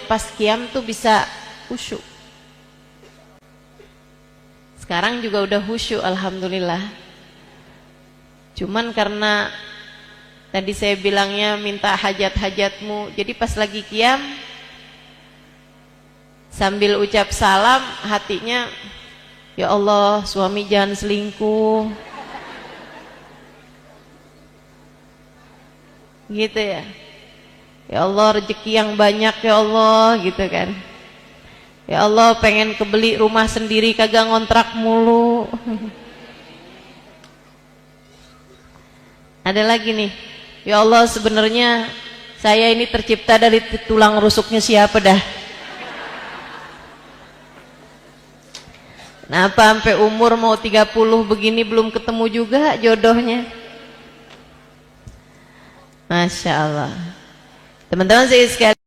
pas qiyam tuh bisa khusyuk. Sekarang juga udah khusyuk alhamdulillah. Cuman karena tadi saya bilangnya minta hajat-hajatmu, jadi pas lagi qiyam sambil ucap salam hatinya, ya Allah suami jangan selingkuh, gitu ya. Ya Allah rezeki yang banyak ya Allah, gitu kan. Ya Allah pengen kebeli rumah sendiri kagak ngontrak mulu. Ada lagi nih, ya Allah sebenarnya saya ini tercipta dari tulang rusuknya siapa dah? Kenapa sampai umur mau 30 begini belum ketemu juga jodohnya? Masya Allah. Teman-teman saya sekalian,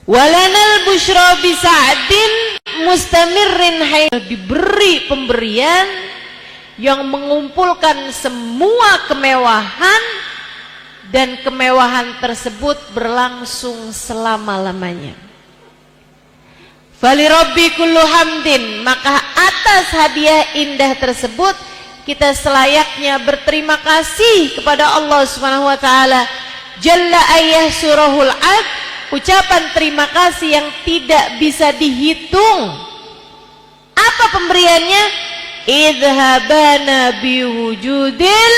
walanal busyra bisa'din mustamirrin hayy, diberi pemberian yang mengumpulkan semua kemewahan dan kemewahan tersebut berlangsung selama-lamanya. Fali rabbi kullu hamdin, maka atas hadiah indah tersebut kita selayaknya berterima kasih kepada Allah Subhanahu wa taala. Jalla ayah surahul ad, ucapan terima kasih yang tidak bisa dihitung. Apa pemberiannya? Idhabana biwujudil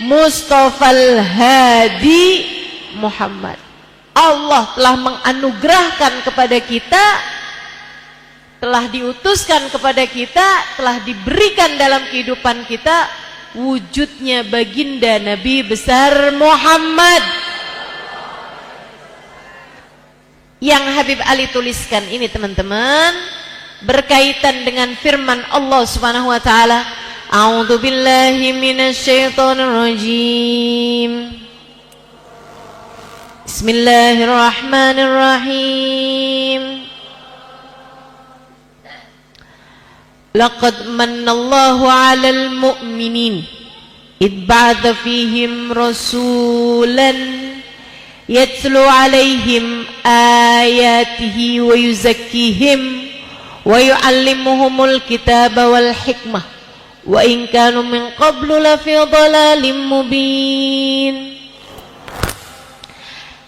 Mustafal Hadi Muhammad. Allah telah menganugerahkan kepada kita, telah diutuskan kepada kita, telah diberikan dalam kehidupan kita wujudnya baginda Nabi besar Muhammad. Yang Habib Ali tuliskan ini teman-teman berkaitan dengan firman Allah Subhanahu wa taala, A'udzu billahi minasyaitonir rajim. Bismillahirrahmanirrahim. Laqad mannallahu 'alal mu'minin id ba'atha fihim rasulan yatlu 'alaihim ayatihi wa yuzakkihim wa yu'allimuhumul kitaba wal hikmah wa in kanu min qablu lafi dhalalin mubin.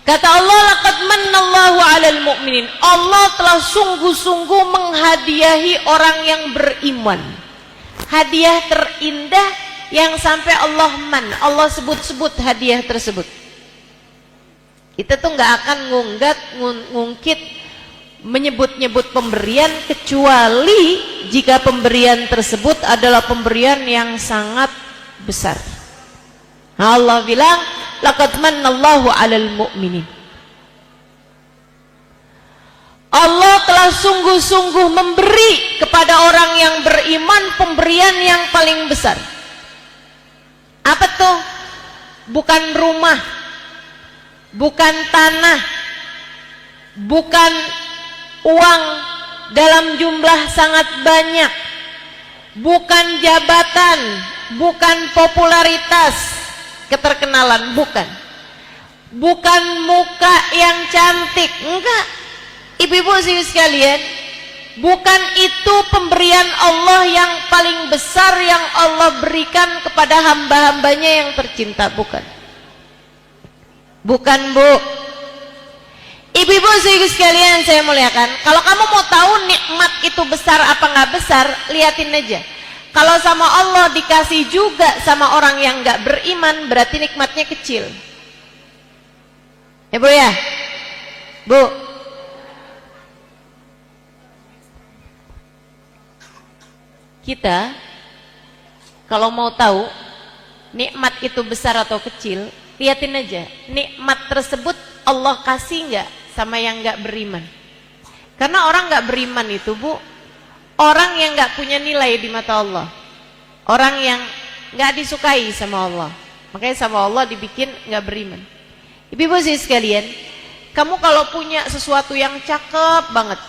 Kata Allah, laqad mannallahu 'alal mu'minin. Allah telah sungguh-sungguh menghadiahi orang yang beriman. Hadiah terindah yang sampai Allah Allah sebut-sebut hadiah tersebut. Kita tuh nggak akan ngungkit menyebut-nyebut pemberian kecuali jika pemberian tersebut adalah pemberian yang sangat besar. Allah bilang, laqad mannallahu 'alal mu'minin. Allah telah sungguh-sungguh memberi kepada orang yang beriman pemberian yang paling besar. Apa tuh? Bukan rumah, bukan tanah, bukan uang dalam jumlah sangat banyak, bukan jabatan, bukan popularitas, keterkenalan, bukan muka yang cantik, enggak. Ibu-ibu sekalian, bukan itu pemberian Allah yang paling besar yang Allah berikan kepada hamba-hambanya yang tercinta, bukan Bu. Ibu-ibu sekalian saya muliakan, kalau kamu mau tahu nikmat itu besar apa nggak besar, liatin aja. Kalau sama Allah dikasih juga sama orang yang nggak beriman, berarti nikmatnya kecil. Ya Bu ya? Bu, kita kalau mau tahu nikmat itu besar atau kecil, liatin aja nikmat tersebut Allah kasih nggak sama yang nggak beriman. Karena orang nggak beriman itu Bu, orang yang nggak punya nilai di mata Allah, orang yang nggak disukai sama Allah, makanya sama Allah dibikin nggak beriman. Ibu-ibu sekalian, kamu kalau punya sesuatu yang cakep banget,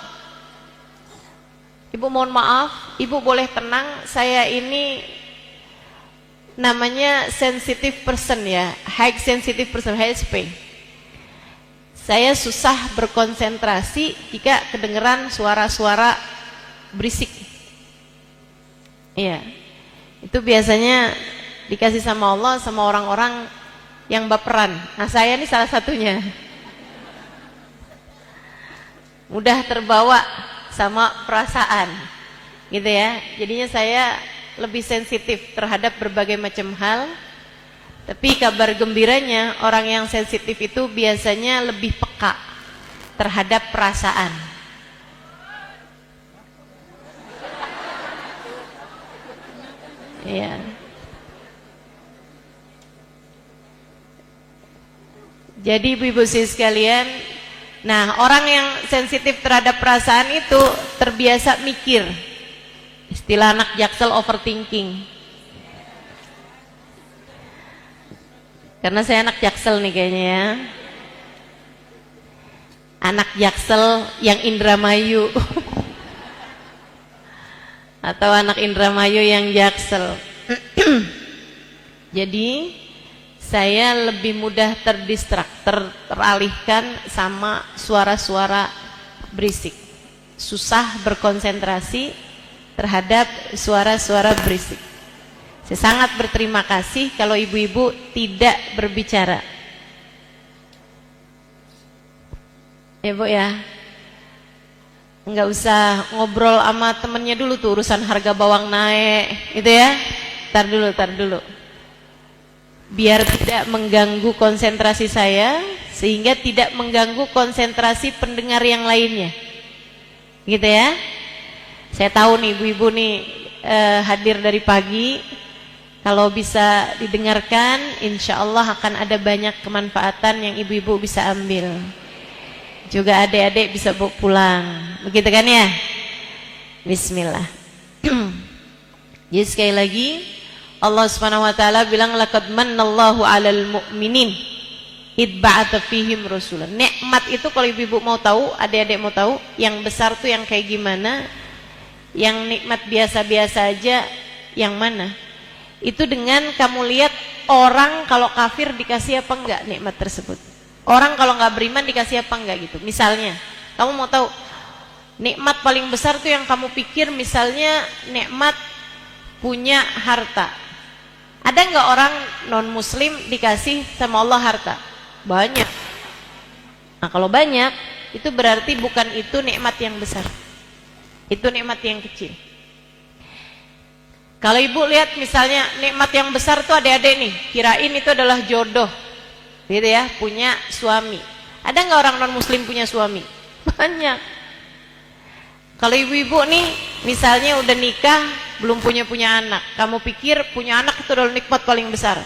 Ibu mohon maaf, ibu boleh tenang, saya ini namanya sensitive person ya, high sensitive person, HSP. Saya susah berkonsentrasi jika kedengeran suara-suara berisik. Iya. Itu biasanya dikasih sama Allah sama orang-orang yang baperan. Nah, saya ini salah satunya. Mudah terbawa sama perasaan. Gitu ya. Jadinya saya lebih sensitif terhadap berbagai macam hal. Tapi kabar gembiranya, orang yang sensitif itu biasanya lebih peka terhadap perasaan. Iya. Jadi ibu-ibu sekalian, nah orang yang sensitif terhadap perasaan itu terbiasa mikir. Istilah anak Jaksel overthinking. Karena saya anak Jaksel nih kayaknya ya. Anak Jaksel yang Indramayu. Atau anak Indramayu yang Jaksel. Jadi saya lebih mudah terdistrak, teralihkan sama suara-suara berisik. Susah berkonsentrasi terhadap suara-suara berisik. Saya sangat berterima kasih kalau ibu-ibu tidak berbicara. Ya Bu ya. Enggak usah ngobrol sama temennya dulu tuh urusan harga bawang naik, gitu ya. Tar dulu. Biar tidak mengganggu konsentrasi saya, sehingga tidak mengganggu konsentrasi pendengar yang lainnya. Gitu ya. Saya tahu nih ibu-ibu nih hadir dari pagi. Kalau bisa didengarkan, insya Allah akan ada banyak kemanfaatan yang ibu-ibu bisa ambil. Juga adik-adik bisa bawa pulang. Begitu kan ya? Bismillah. Jadi sekali lagi Allah Subhanahu wa taala bilang laqad mannallahu 'alal mu'minin id ba'atsa fihim rasulan. Nikmat itu kalau ibu-ibu mau tahu, adik-adik mau tahu, yang besar tuh yang kayak gimana? Yang nikmat biasa-biasa aja yang mana? Itu dengan kamu lihat orang kalau kafir dikasih apa enggak nikmat tersebut. Orang kalau nggak beriman dikasih apa enggak gitu. Misalnya, kamu mau tahu nikmat paling besar tuh yang kamu pikir, misalnya nikmat punya harta. Ada nggak orang non muslim dikasih sama Allah harta? Banyak. Nah kalau banyak, itu berarti bukan itu nikmat yang besar. Itu nikmat yang kecil. Kalau ibu lihat misalnya nikmat yang besar tuh adik-adik nih, kirain itu adalah jodoh. Gitu ya, punya suami. Ada nggak orang non muslim punya suami? Banyak. Kalau ibu-ibu nih misalnya udah nikah, belum punya anak, kamu pikir punya anak itu adalah nikmat paling besar.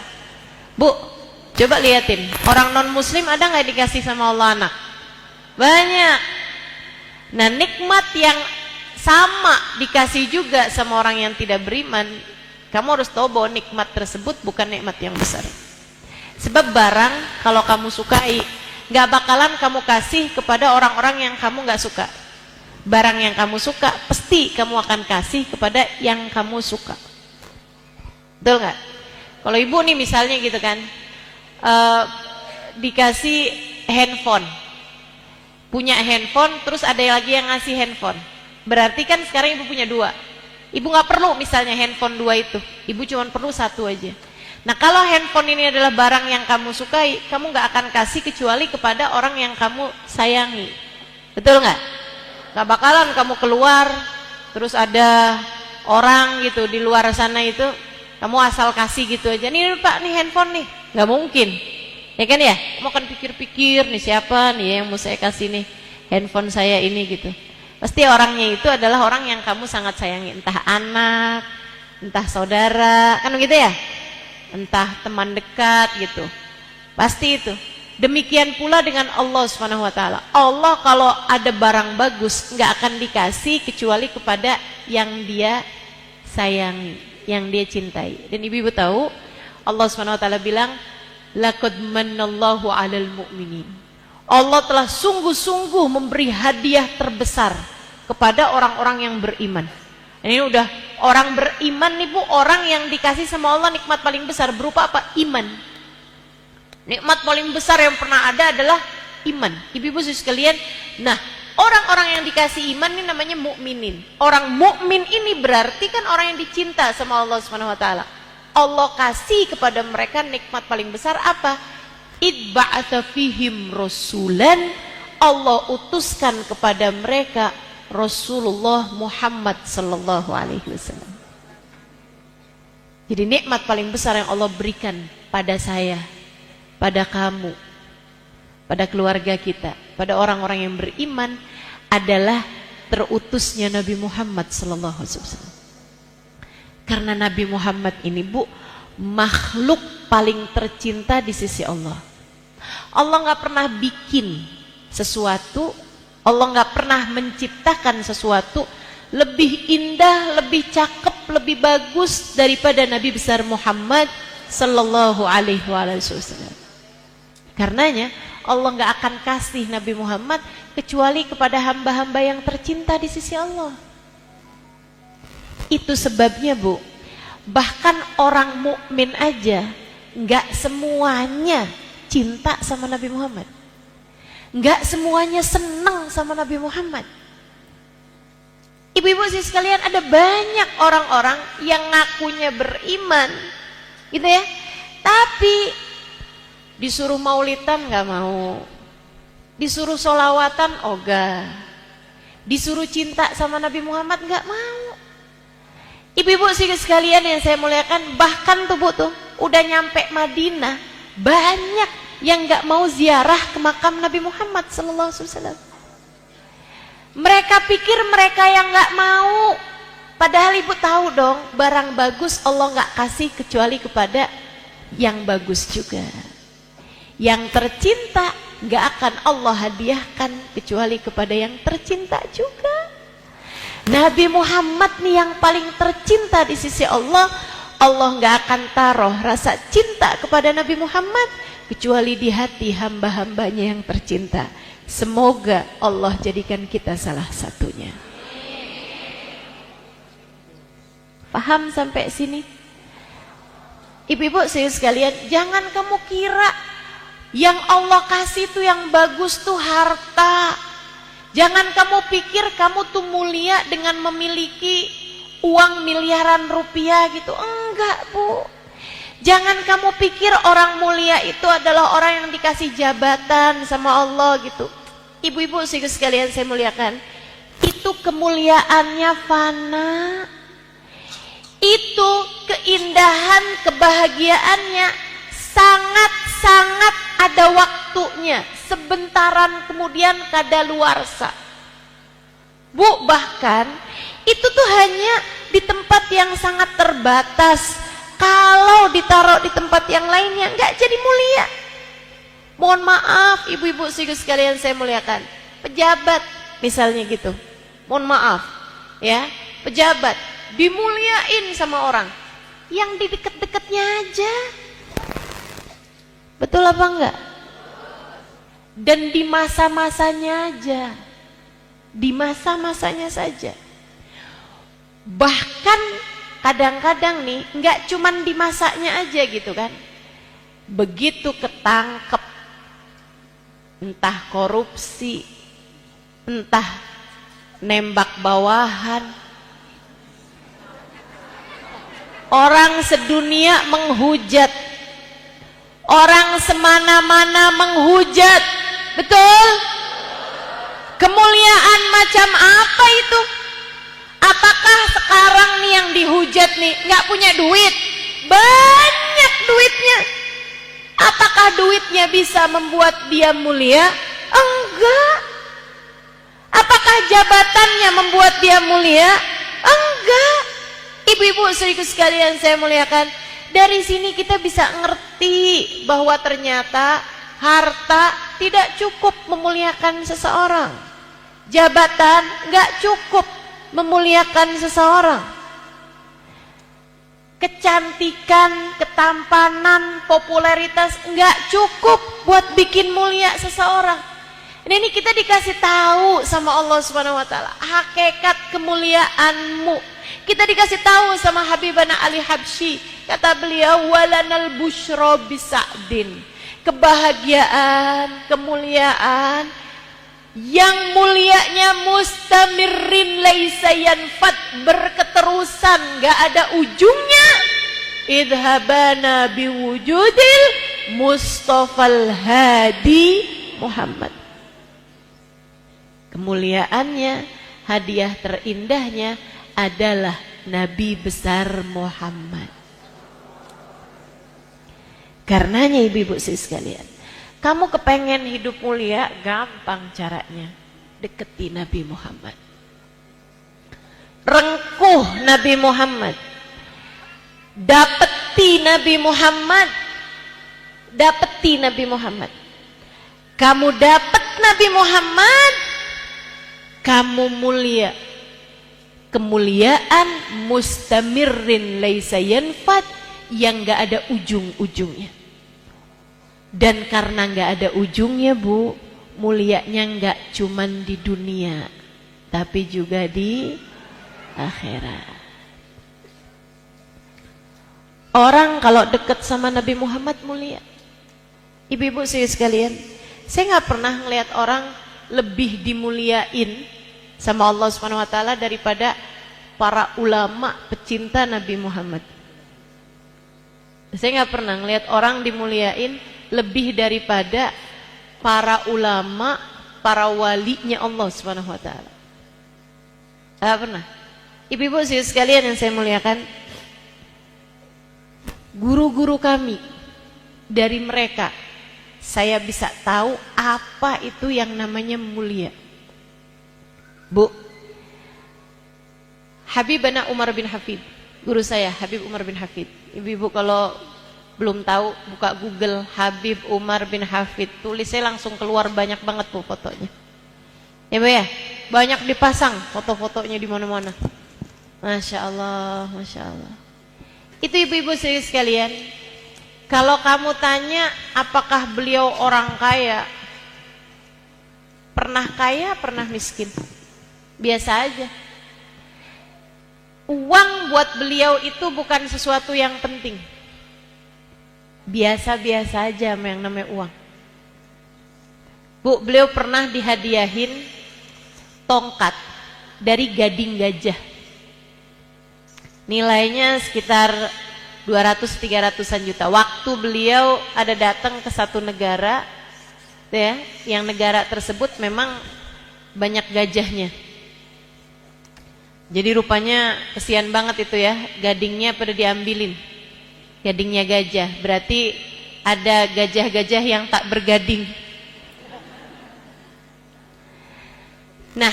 Bu, coba liatin, orang non muslim ada nggak dikasih sama Allah anak? Banyak. Nah nikmat yang sama dikasih juga sama orang yang tidak beriman, kamu harus tahu bahwa nikmat tersebut bukan nikmat yang besar. Sebab barang kalau kamu sukai, gak bakalan kamu kasih kepada orang-orang yang kamu gak suka. Barang yang kamu suka, pasti kamu akan kasih kepada yang kamu suka. Betul gak? Kalau ibu nih misalnya gitu kan, dikasih handphone, punya handphone, terus ada lagi yang ngasih handphone. Berarti kan sekarang ibu punya dua. Ibu gak perlu misalnya handphone dua itu, ibu cuma perlu satu aja. Nah kalau handphone ini adalah barang yang kamu sukai, kamu gak akan kasih kecuali kepada orang yang kamu sayangi. Betul gak? Gak bakalan kamu keluar, terus ada orang gitu di luar sana itu, kamu asal kasih gitu aja. Nih Pak, nih handphone nih. Gak mungkin. Ya kan ya? Kamu akan pikir-pikir nih siapa nih yang mau saya kasih nih handphone saya ini gitu. Pasti orangnya itu adalah orang yang kamu sangat sayangi, entah anak, entah saudara, kan begitu ya? Entah teman dekat gitu. Pasti itu. Demikian pula dengan Allah Subhanahu wa taala. Allah kalau ada barang bagus nggak akan dikasih kecuali kepada yang dia sayangi, yang dia cintai. Dan ibu-ibu tahu, Allah Subhanahu wa taala bilang, laqad manallahu 'alal mu'minin. Allah telah sungguh-sungguh memberi hadiah terbesar kepada orang-orang yang beriman. Ini udah orang beriman nih Bu, orang yang dikasih sama Allah nikmat paling besar berupa apa? Iman. Nikmat paling besar yang pernah ada adalah iman. Ibu-ibu sekalian, nah orang-orang yang dikasih iman ini namanya mukminin. Orang mukmin ini berarti kan orang yang dicinta sama Allah Subhanahu wa taala. Allah kasih kepada mereka nikmat paling besar apa? Idba'atsa fihim rasulan, Allah utuskan kepada mereka Rasulullah Muhammad sallallahu alaihi wasallam. Jadi nikmat paling besar yang Allah berikan pada saya, pada kamu, pada keluarga kita, pada orang-orang yang beriman adalah terutusnya Nabi Muhammad sallallahu alaihi wasallam. Karena Nabi Muhammad ini Bu, makhluk paling tercinta di sisi Allah. Allah nggak pernah bikin sesuatu, Allah nggak pernah menciptakan sesuatu lebih indah, lebih cakep, lebih bagus daripada Nabi besar Muhammad sallallahu alaihi wasallam. Karenanya Allah nggak akan kasih Nabi Muhammad kecuali kepada hamba-hamba yang tercinta di sisi Allah. Itu sebabnya Bu, bahkan orang mukmin aja nggak semuanya cinta sama Nabi Muhammad, nggak semuanya senang sama Nabi Muhammad. Ibu-ibu sih sekalian, ada banyak orang-orang yang ngakunya beriman, gitu ya, tapi disuruh maulidan nggak mau, disuruh sholawatan ogah, disuruh cinta sama Nabi Muhammad nggak mau. Ibu-ibu sih sekalian yang saya muliakan, bahkan tuh Bu tuh udah nyampe Madinah, banyak yang nggak mau ziarah ke makam Nabi Muhammad sallallahu alaihi wasallam. Mereka pikir mereka yang nggak mau, padahal ibu tahu dong, barang bagus Allah nggak kasih kecuali kepada yang bagus juga. Yang tercinta nggak akan Allah hadiahkan kecuali kepada yang tercinta juga. Nabi Muhammad nih yang paling tercinta di sisi Allah, Allah nggak akan taruh rasa cinta kepada Nabi Muhammad kecuali di hati hamba-hambanya yang tercinta. Semoga Allah jadikan kita salah satunya. Paham sampai sini? Ibu-ibu sekalian, jangan kamu kira yang Allah kasih tuh yang bagus tuh harta. Jangan kamu pikir kamu tuh mulia dengan memiliki uang miliaran rupiah gitu. Enggak Bu. Jangan kamu pikir orang mulia itu adalah orang yang dikasih jabatan sama Allah gitu. Ibu-ibu sekalian saya muliakan, itu kemuliaannya fana. Itu keindahan, kebahagiaannya sangat-sangat ada waktunya. Sebentaran kemudian kadaluarsa. Bu, bahkan itu tuh hanya di tempat yang sangat terbatas. Kalau ditaruh di tempat yang lainnya nggak jadi mulia. Mohon maaf ibu-ibu sekalian saya muliakan, pejabat misalnya gitu, mohon maaf ya, pejabat dimuliain sama orang yang di deket-deketnya aja, betul apa enggak? Dan di masa-masanya aja, di masa-masanya saja. Bahkan kadang-kadang nih nggak cuman di masanya aja gitu kan, begitu ketangkep entah korupsi, entah nembak bawahan, orang sedunia menghujat, orang semana-mana menghujat. Betul? Kemuliaan macam apa itu? Apakah sekarang nih yang dihujat nih nggak punya duit? Banyak duitnya. Apakah duitnya bisa membuat dia mulia? Enggak. Apakah jabatannya membuat dia mulia? Enggak. Ibu-ibu saudaraku sekalian saya muliakan, dari sini kita bisa ngerti bahwa ternyata harta tidak cukup memuliakan seseorang. Jabatan nggak cukup memuliakan seseorang. Kecantikan, ketampanan, popularitas nggak cukup buat bikin mulia seseorang. Ini kita dikasih tahu sama Allah Subhanahu wa taala hakikat kemuliaanmu. Kita dikasih tahu sama Habibana Ali Habsyi, kata beliau walanal busyra bisa'din. Kebahagiaan, kemuliaan yang mulianya mustamirrin laisa yanfat, berketerusan, enggak ada ujungnya. Idhabana biwujudil Mustafal Hadi Muhammad. Kemuliaannya, hadiah terindahnya adalah Nabi besar Muhammad. Karenanya ibu-ibu sekalian, kamu kepengen hidup mulia, gampang caranya. Deketi Nabi Muhammad. Rengkuh Nabi Muhammad. Dapeti Nabi Muhammad. Dapeti Nabi Muhammad. Kamu dapat Nabi Muhammad, kamu mulia. Kemuliaan mustamirrin laisa yanfad, yang enggak ada ujung-ujungnya. Dan karena enggak ada ujungnya, Bu, mulianya enggak cuman di dunia, tapi juga di akhirat. Orang kalau dekat sama Nabi Muhammad mulia. Ibu-ibu sekalian, saya nggak pernah ngelihat orang lebih dimuliain sama Allah Subhanahu wa taala daripada para ulama pecinta Nabi Muhammad. Saya nggak pernah ngelihat orang dimuliain lebih daripada para ulama, para walinya Allah Subhanahu wa taala. Nggak pernah. Ibu-ibu sekalian yang saya muliakan, guru-guru kami, dari mereka saya bisa tahu apa itu yang namanya mulia. Bu, Habibana Umar bin Hafid, guru saya Habib Umar bin Hafid. Ibu-ibu kalau belum tahu, buka Google Habib Umar bin Hafid, tulisnya langsung keluar banyak banget Bu fotonya. Ya Bu ya, banyak dipasang foto-fotonya di mana-mana. Masya Allah, Masya Allah. Itu ibu-ibu sekalian, kalau kamu tanya apakah beliau orang kaya, pernah miskin, biasa aja. Uang buat beliau itu bukan sesuatu yang penting, biasa-biasa aja yang namanya uang. Bu, beliau pernah dihadiahin tongkat dari gading gajah, nilainya sekitar 200-300an juta. Waktu beliau ada datang ke satu negara, ya, yang negara tersebut memang banyak gajahnya. Jadi rupanya kesian banget itu ya, gadingnya pada diambilin. Gadingnya gajah, berarti ada gajah-gajah yang tak bergading. Nah,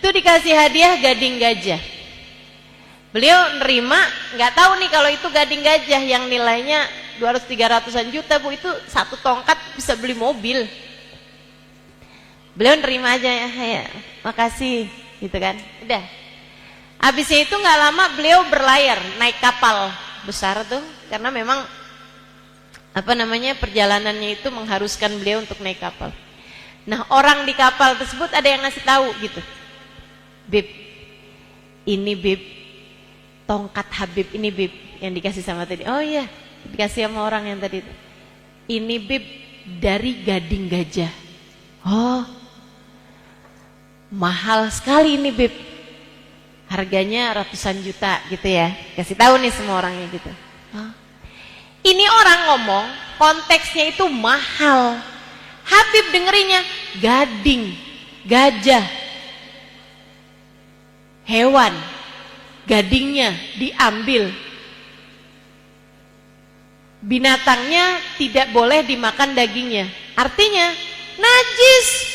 itu dikasih hadiah gading gajah. Beliau nerima, nggak tahu nih kalau itu gading gajah yang nilainya 200-300an juta Bu, itu satu tongkat bisa beli mobil. Beliau nerima aja ya, makasih gitu kan. Udah. Habisnya itu nggak lama beliau berlayar naik kapal besar tuh, karena memang perjalanannya itu mengharuskan beliau untuk naik kapal. Nah, orang di kapal tersebut ada yang ngasih tahu gitu, Bib, ini Bib, tongkat Habib ini Bib yang dikasih sama tadi. Oh iya, dikasih sama orang yang tadi itu. Ini Bib dari gading gajah. Oh, mahal sekali ini Bib, harganya ratusan juta gitu ya. Kasih tahu nih semua orangnya gitu. Oh. Ini orang ngomong konteksnya itu mahal. Habib dengerinya gading, gajah, hewan, gadingnya diambil, binatangnya tidak boleh dimakan dagingnya, artinya najis.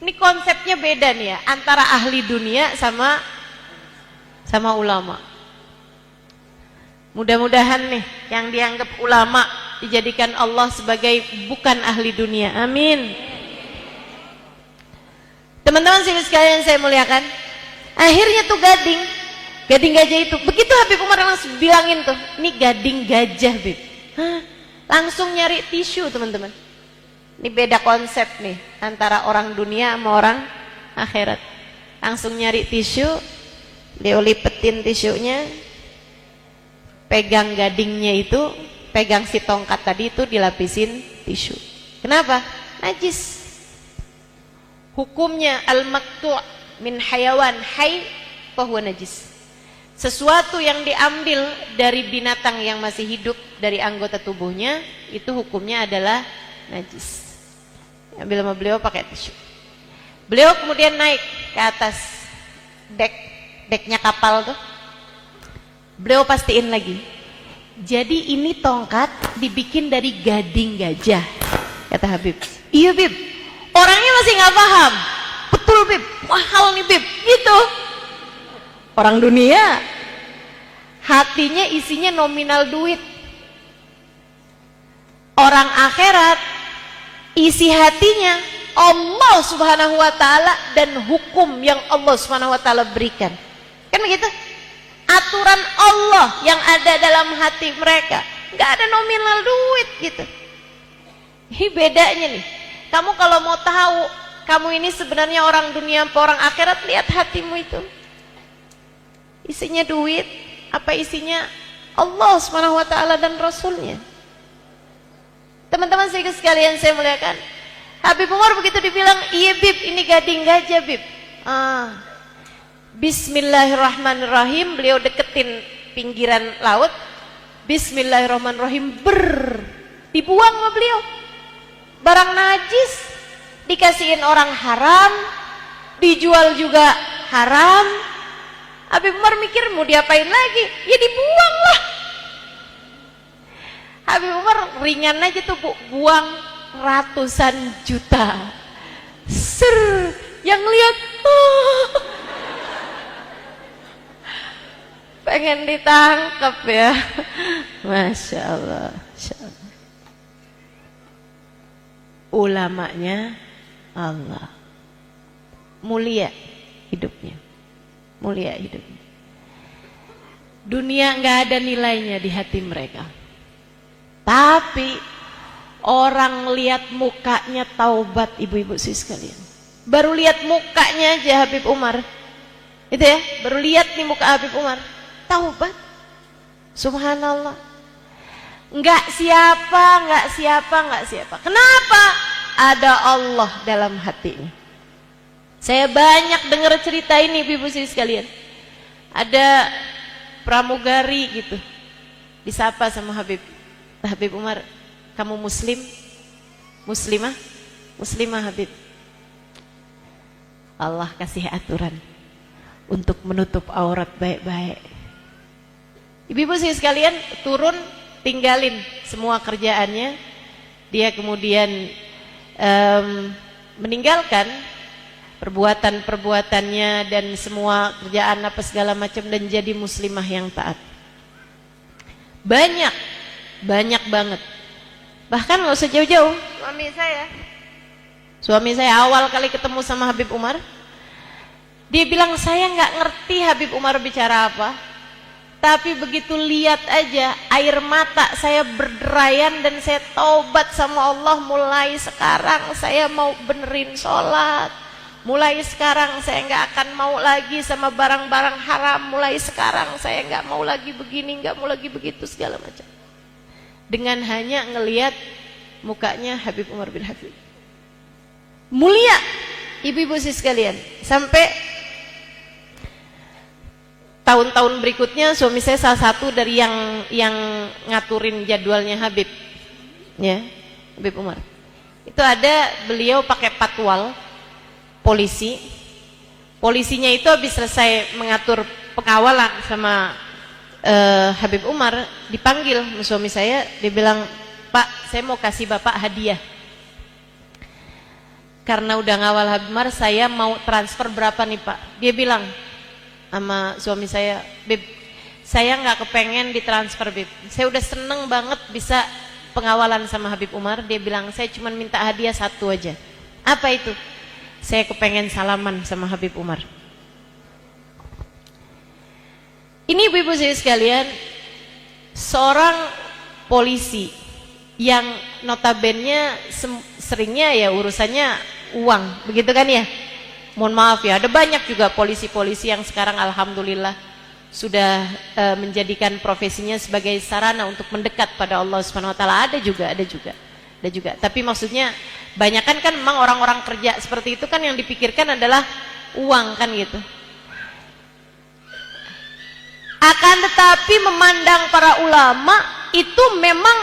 Ini konsepnya beda nih ya, antara ahli dunia sama ulama. Mudah-mudahan nih yang dianggap ulama dijadikan Allah sebagai bukan ahli dunia. Amin. Teman-teman sekalian saya muliakan, akhirnya tuh gading gajah itu, begitu Habib Umar langsung bilangin tuh, ini gading gajah Bib. Hah? Langsung nyari tisu teman-teman. Ini beda konsep nih antara orang dunia sama orang akhirat. Langsung nyari tisu, beliau lipetin tisunya, pegang gadingnya itu, pegang si tongkat tadi itu, dilapisin tisu. Kenapa? Najis. Hukumnya al-maqtu' min hayawan hayy fahuwa najis. Sesuatu yang diambil dari binatang yang masih hidup dari anggota tubuhnya itu hukumnya adalah najis. Ambil sama beliau pakai tisu. Beliau kemudian naik ke atas deknya kapal tuh. Beliau pastiin lagi. Jadi ini tongkat dibikin dari gading gajah, kata Habib. Iya Bib. Orangnya masih nggak paham. Betul Bib. Mahal nih Bib. Gitu. Orang dunia hatinya isinya nominal duit. Orang akhirat isi hatinya Allah Subhanahu wa taala dan hukum yang Allah Subhanahu wa taala berikan. Kan begitu? Aturan Allah yang ada dalam hati mereka. Enggak ada nominal duit gitu. Ini bedanya nih. Kamu kalau mau tahu kamu ini sebenarnya orang dunia apa orang akhirat, lihat hatimu itu. Isinya duit, apa isinya Allah Subhanahu wa taala dan Rasulnya. Teman-teman sekalian saya muliakan, Habib Umar begitu dibilang, iya Bib, ini gading gajah Bib. Bismillahirrahmanirrahim, beliau deketin pinggiran laut. Bismillahirrahmanirrahim, dibuang sama beliau. Barang najis, dikasihin orang haram, dijual juga haram. Habib Umar mikir mau diapain lagi? Ya dibuang lah. Habib Umar ringan aja tuh buang ratusan juta. Yang lihat pengen ditangkap ya. Masya Allah, Masya Allah. Ulamanya Allah, mulia hidupnya, mulia hidupnya. Dunia nggak ada nilainya di hati mereka. Tapi orang lihat mukanya taubat, ibu-ibu sih sekalian. Baru lihat mukanya aja Habib Umar, itu ya, baru lihat nih muka Habib Umar, taubat. Subhanallah. Enggak siapa. Kenapa? Ada Allah dalam hatinya. Saya banyak dengar cerita ini, ibu-ibu sih sekalian. Ada pramugari gitu, disapa sama Habib Umar, kamu muslim? Muslimah? Muslimah Habib. Allah kasih aturan untuk menutup aurat baik-baik. Ibu-ibu sih sekalian, turun, tinggalin semua kerjaannya. Dia kemudian meninggalkan perbuatan-perbuatannya dan semua kerjaan apa segala macam dan jadi muslimah yang taat. Banyak banget. Bahkan nggak usah jauh-jauh. Suami saya awal kali ketemu sama Habib Umar, dia bilang saya nggak ngerti Habib Umar bicara apa, tapi begitu lihat aja air mata saya berderayan dan saya taubat sama Allah. Mulai sekarang saya mau benerin sholat. Mulai sekarang saya nggak akan mau lagi sama barang-barang haram. Mulai sekarang saya nggak mau lagi begini, nggak mau lagi begitu segala macam. Dengan hanya ngelihat mukanya Habib Umar bin Habib. Mulia, ibu-ibu sih sekalian. Sampai tahun-tahun berikutnya suami saya salah satu dari yang ngaturin jadwalnya Habib, ya, Habib Umar. Itu ada beliau pakai patwal polisi. Polisinya itu habis selesai mengatur pengawalan sama Habib Umar, dipanggil suami saya, dia bilang, Pak, saya mau kasih Bapak hadiah. Karena udah ngawal Habib Umar, saya mau transfer berapa nih Pak? Dia bilang sama suami saya, Bib, saya nggak kepengen ditransfer Bib. Saya udah seneng banget bisa pengawalan sama Habib Umar. Dia bilang, saya cuma minta hadiah satu aja. Apa itu? Saya kepengen salaman sama Habib Umar. Ini ibu-ibu saya sekalian, seorang polisi yang notabene seringnya ya urusannya uang, begitu kan ya. Mohon maaf ya, ada banyak juga polisi-polisi yang sekarang alhamdulillah sudah menjadikan profesinya sebagai sarana untuk mendekat pada Allah Subhanahu wa taala. Ada juga. Tapi maksudnya banyakan kan memang orang-orang kerja seperti itu kan yang dipikirkan adalah uang kan gitu. Akan tetapi memandang para ulama itu memang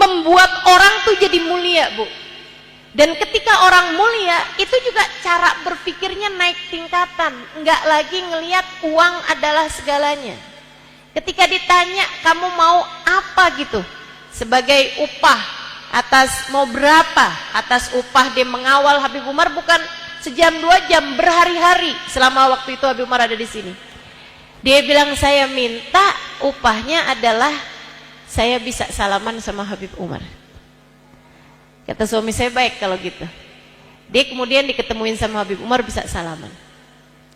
membuat orang tuh jadi mulia, Bu. Dan ketika orang mulia itu juga cara berpikirnya naik tingkatan, enggak lagi ngelihat uang adalah segalanya. Ketika ditanya kamu mau apa gitu sebagai upah atas mau berapa atas upah dia mengawal Habib Umar, bukan sejam 2 jam, berhari-hari selama waktu itu Habib Umar ada di sini. Dia bilang saya minta upahnya adalah saya bisa salaman sama Habib Umar. Kata suami saya, baik kalau gitu. Dia kemudian diketemuin sama Habib Umar, bisa salaman.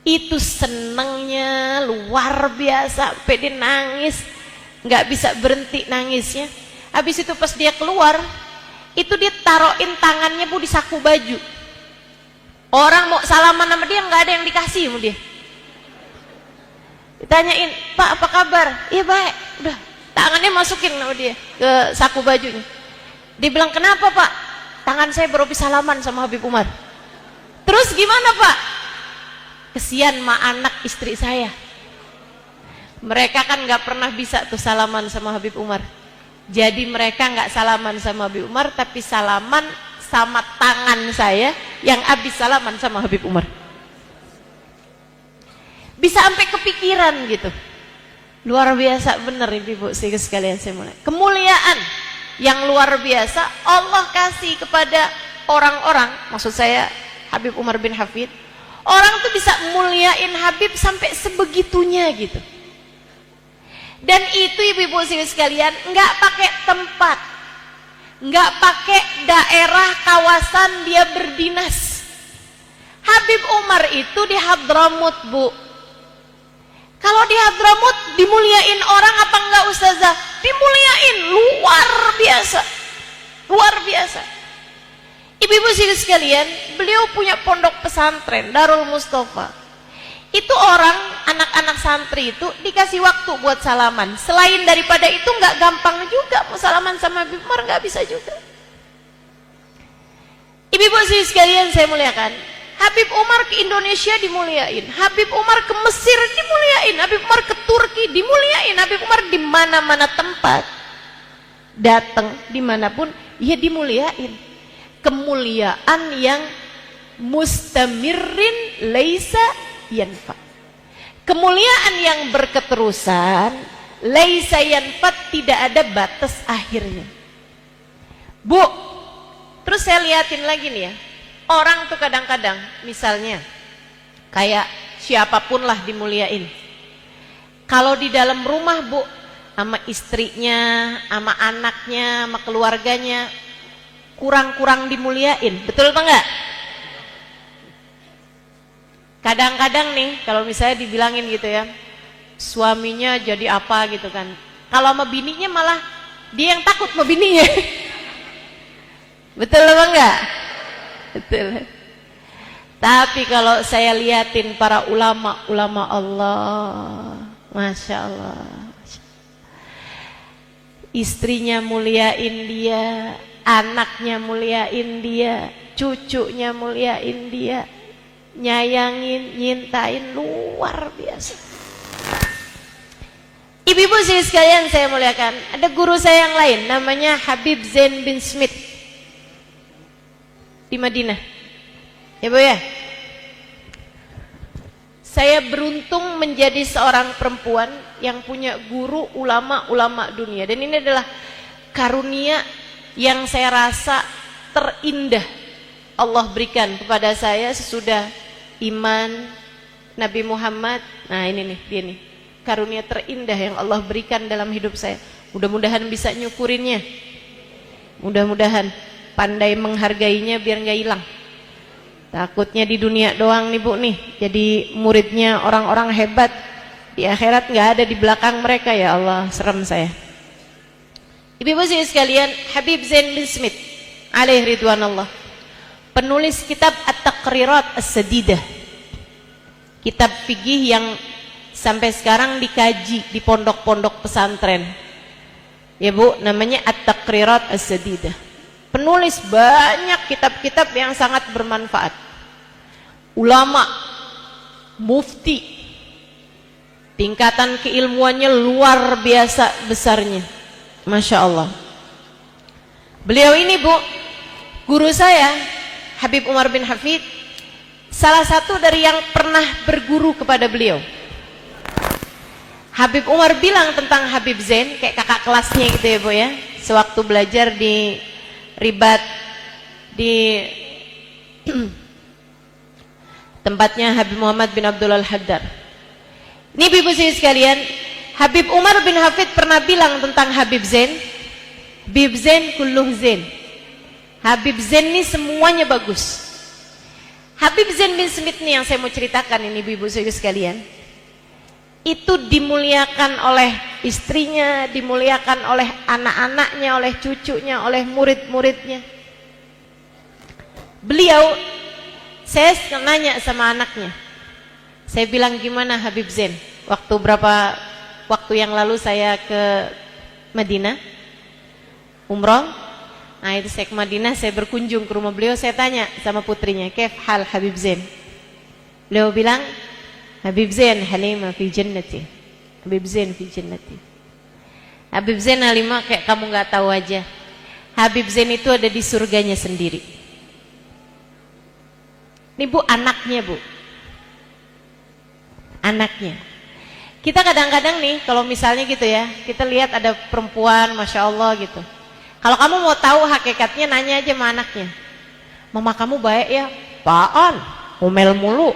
Itu senengnya luar biasa, sampai dia nangis, nggak bisa berhenti nangisnya. Habis itu pas dia keluar, itu dia taruhin tangannya, Bu, di saku baju. Orang mau salaman sama dia nggak ada yang dikasih sama dia. Ditanyain, Pak apa kabar? Iya baik. Udah, tangannya masukin sama dia ke saku bajunya. Dia bilang, kenapa Pak? Tangan saya baru bisa salaman sama Habib Umar. Terus gimana Pak? Kesian ma anak istri saya. Mereka kan gak pernah bisa tuh salaman sama Habib Umar. Jadi mereka gak salaman sama Habib Umar, tapi salaman sama tangan saya yang habis salaman sama Habib Umar. Bisa sampai kepikiran gitu. Luar biasa bener ibu-ibu sekalian saya mulai. Kemuliaan yang luar biasa Allah kasih kepada orang-orang, maksud saya Habib Umar bin Hafid. Orang tuh bisa muliain Habib sampai sebegitunya gitu. Dan itu ibu-ibu sekalian nggak pakai tempat, nggak pakai daerah kawasan dia berdinas. Habib Umar itu di Hadramut, Bu. Kalau di Hadramut dimuliain orang apa enggak ustazah? Dimuliain luar biasa. Luar biasa. Ibu-ibu sekalian, beliau punya pondok pesantren Darul Mustafa. Itu orang, anak-anak santri itu dikasih waktu buat salaman. Selain daripada itu enggak gampang juga mau salaman sama Habib Umar, enggak bisa juga. Ibu-ibu sekalian saya muliakan, Habib Umar ke Indonesia dimuliain, Habib Umar ke Mesir dimuliain, Habib Umar ke Turki dimuliain, Habib Umar di mana-mana tempat datang dimanapun ya dimuliain. Kemuliaan yang mustamirrin laisa yanfa, kemuliaan yang berketerusan, laisa yanfa, tidak ada batas akhirnya. Bu, terus saya liatin lagi nih ya. Orang tuh kadang-kadang misalnya kayak siapapun lah dimuliain. Kalau di dalam rumah, Bu, sama istrinya, sama anaknya, sama keluarganya kurang-kurang dimuliain. Betul apa enggak? Kadang-kadang nih kalau misalnya dibilangin gitu ya, suaminya jadi apa gitu kan. Kalau sama bininya malah dia yang takut sama bininya. Betul apa enggak? Betul. Tapi kalau saya liatin para ulama-ulama Allah, Masya Allah, istrinya muliain dia, anaknya muliain dia, cucunya muliain dia, nyayangin, nyintain, luar biasa. Ibu-ibu sekalian saya muliakan, ada guru saya yang lain namanya Habib Zain bin Smith di Madinah, ya Bu ya. Saya beruntung menjadi seorang perempuan yang punya guru ulama-ulama dunia, dan ini adalah karunia yang saya rasa terindah Allah berikan kepada saya sesudah iman Nabi Muhammad. Nah ini nih dia nih, karunia terindah yang Allah berikan dalam hidup saya. Mudah-mudahan bisa nyukurinnya, mudah-mudahan pandai menghargainya biar nggak hilang. Takutnya di dunia doang nih Bu nih, jadi muridnya orang-orang hebat, di akhirat nggak ada di belakang mereka. Ya Allah, serem saya. Ibu-ibu sekalian, Habib Zain bin Smith alaihi ridwanallah, penulis kitab At-Taqrirat As-Sadidah, kitab fikih yang sampai sekarang dikaji di pondok-pondok pesantren. Ya Bu, namanya At-Taqrirat As-Sadidah. Penulis banyak kitab-kitab yang sangat bermanfaat. Ulama, mufti, tingkatan keilmuannya luar biasa besarnya. Masya Allah. Beliau ini Bu, guru saya Habib Umar bin Hafid, salah satu dari yang pernah berguru kepada beliau. Habib Umar bilang tentang Habib Zain, kayak kakak kelasnya gitu ya Bu ya, sewaktu belajar di Ribat, di tempatnya Habib Muhammad bin Abdul Al-Haddar. Ini ibu-ibu sekalian, Habib Umar bin Hafid pernah bilang tentang Habib Zain, Habib Zain kulluh Zain. Habib Zain ini semuanya bagus. Habib Zain bin Smith nih yang saya mau ceritakan ini ibu-ibu sekalian, itu dimuliakan oleh istrinya, dimuliakan oleh anak-anaknya, oleh cucunya, oleh murid-muridnya. Beliau, saya nanya sama anaknya, saya bilang gimana Habib Zain, beberapa waktu yang lalu saya ke Madinah umroh. Nah itu saya ke Madinah, saya berkunjung ke rumah beliau, saya tanya sama putrinya, "Kaif hal Habib Zain?" Beliau bilang, Habib Zain Halimah fi jannati. Habib Zain fi jannati. Habib Zain Halimah kayak kamu nggak tahu aja. Habib Zain itu ada di surganya sendiri. Ini Bu, anaknya Bu. Anaknya. Kita kadang-kadang nih kalau misalnya gitu ya, kita lihat ada perempuan Masya Allah gitu. Kalau kamu mau tahu hakikatnya, nanya aja sama anaknya. Mama kamu baik ya? Apaan? Ngomel mulu.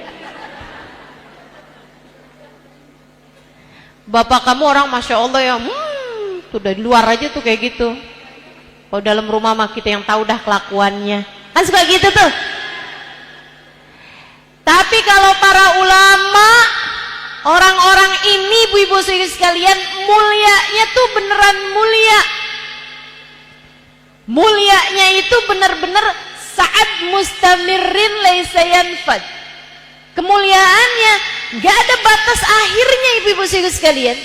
Bapak kamu orang Masya Allah ya, tuh dari luar aja tuh kayak gitu. Kalau dalam rumah mah kita yang tahu dah kelakuannya. Kan suka gitu tuh. Tapi kalau para ulama, orang-orang ini ibu-ibu sekalian, mulianya tuh beneran mulia. Mulianya itu benar-benar saat mustamirrin laisa yanfad. Kemuliaannya gak ada batas akhirnya ibu-ibu sekalian.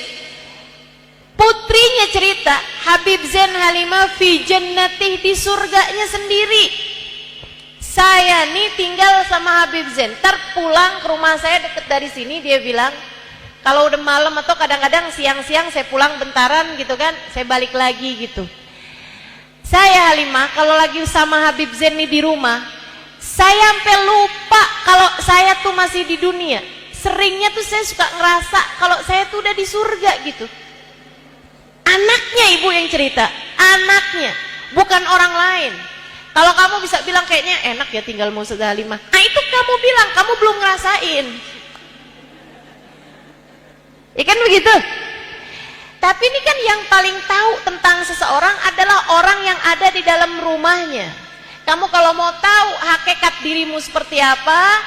Putrinya cerita, Habib Zain Halimah fi jannatih, di surganya sendiri. Saya nih tinggal sama Habib Zain, ntar pulang ke rumah saya deket dari sini, dia bilang kalau udah malam atau kadang-kadang siang-siang saya pulang bentaran gitu kan, saya balik lagi gitu. Saya Halimah kalau lagi sama Habib Zain nih di rumah, saya sampai lupa kalau saya tuh masih di dunia. Seringnya tuh saya suka ngerasa kalau saya tuh udah di surga gitu. Anaknya ibu yang cerita, anaknya, bukan orang lain. Kalau kamu bisa bilang kayaknya enak ya tinggal mau Ustazah Halimah, nah itu kamu bilang, kamu belum ngerasain. Ya kan begitu? Tapi ini kan yang paling tahu tentang seseorang adalah orang yang ada di dalam rumahnya. Kamu kalau mau tahu hakikat dirimu seperti apa,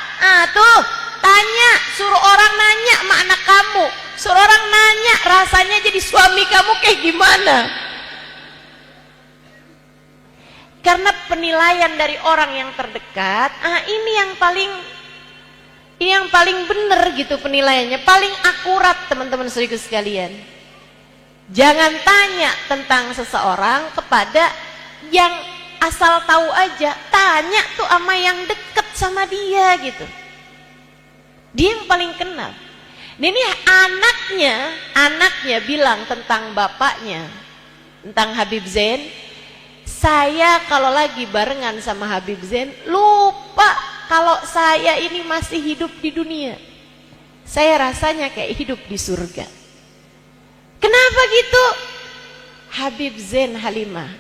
tuh tanya, suruh orang nanya sama anak kamu, suruh orang nanya rasanya jadi suami kamu kayak gimana. Karena penilaian dari orang yang terdekat, ini yang paling benar gitu penilaiannya, paling akurat teman-teman saudara sekalian. Jangan tanya tentang seseorang kepada yang asal tahu aja, tanya tuh sama yang deket sama dia gitu. Dia yang paling kenal. Ini anaknya bilang tentang bapaknya, tentang Habib Zain. Saya kalau lagi barengan sama Habib Zain lupa kalau saya ini masih hidup di dunia. Saya rasanya kayak hidup di surga. Kenapa gitu? Habib Zain Halimah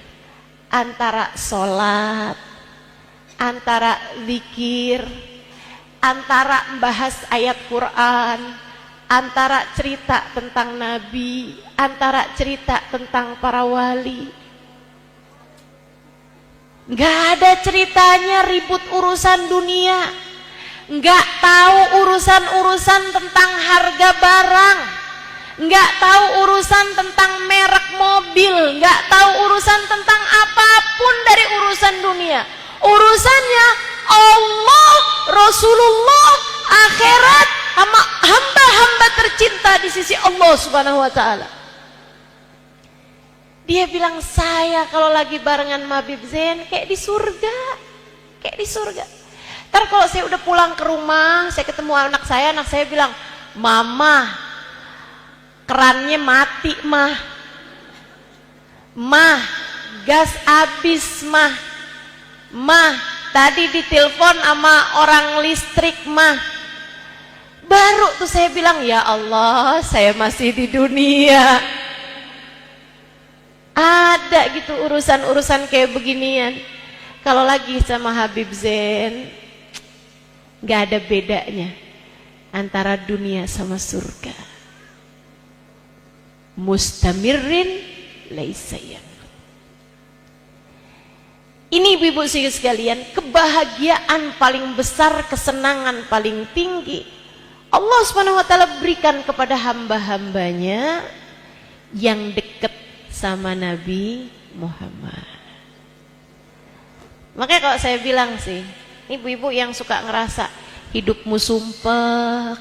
antara sholat, antara zikir, antara membahas ayat Quran, antara cerita tentang Nabi, antara cerita tentang para wali. Nggak ada ceritanya ribut urusan dunia, nggak tahu urusan-urusan tentang harga barang, nggak tahu urusan tentang merek mobil, nggak tahu urusan tentang apapun dari urusan dunia. Urusannya Allah, Rasulullah, akhirat, sama hamba-hamba tercinta di sisi Allah Subhanahu wa taala. Dia bilang, saya kalau lagi barengan sama Habib Zain kayak di surga. Kayak di surga. Ntar kalau saya udah pulang ke rumah, saya ketemu anak saya bilang, "Mama, kerannya mati, Mah. Mah, gas habis, Mah. Mah, tadi ditelepon sama orang listrik, Mah." Baru tuh saya bilang, ya Allah, saya masih di dunia. Ada gitu urusan-urusan kayak beginian. Kalau lagi sama Habib Zain, gak ada bedanya antara dunia sama surga. Mustamirrin laisa yanfad. Ini ibu-ibu sekalian, kebahagiaan paling besar, kesenangan paling tinggi Allah Subhanahu wa taala berikan kepada hamba-hambanya yang dekat sama Nabi Muhammad. Makanya kalau saya bilang sih, ibu-ibu yang suka ngerasa hidupmu sumpek,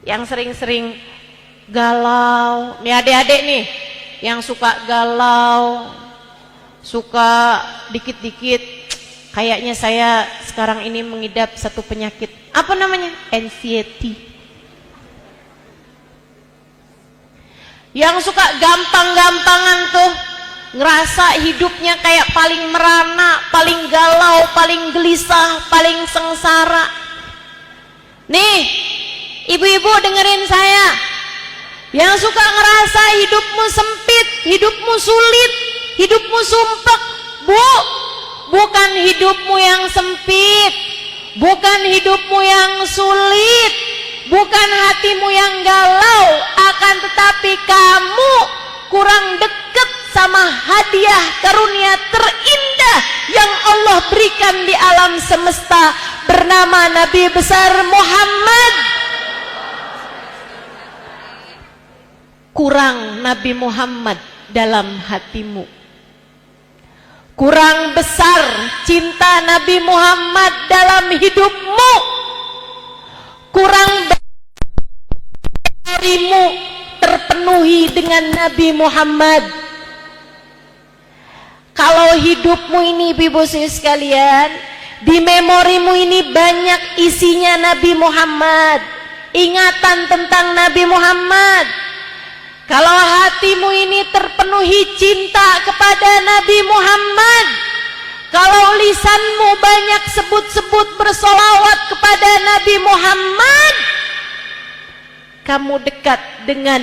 yang sering-sering galau, nih adik-adik nih, yang suka galau, suka dikit-dikit, kayaknya saya sekarang ini mengidap satu penyakit, apa namanya? Anxiety. Yang suka gampang-gampangan tuh, ngerasa hidupnya kayak paling merana, paling galau, paling gelisah, paling sengsara. Nih, ibu-ibu dengerin saya. Yang suka ngerasa hidupmu sempit, hidupmu sulit, hidupmu sumpek. Bu, bukan hidupmu yang sempit, bukan hidupmu yang sulit, bukan hatimu yang galau, akan tetapi kamu kurang dekat sama hadiah karunia terindah yang Allah berikan di alam semesta bernama Nabi besar Muhammad. Kurang Nabi Muhammad dalam hatimu, kurang besar cinta Nabi Muhammad dalam hidupmu, kurang harimu terpenuhi dengan Nabi Muhammad. Kalau hidupmu ini ibu-ibu sekalian, di memorimu ini banyak isinya Nabi Muhammad, ingatan tentang Nabi Muhammad. Kalau hatimu ini terpenuhi cinta kepada Nabi Muhammad, kalau lisanmu banyak sebut-sebut bersolawat kepada Nabi Muhammad, kamu dekat dengan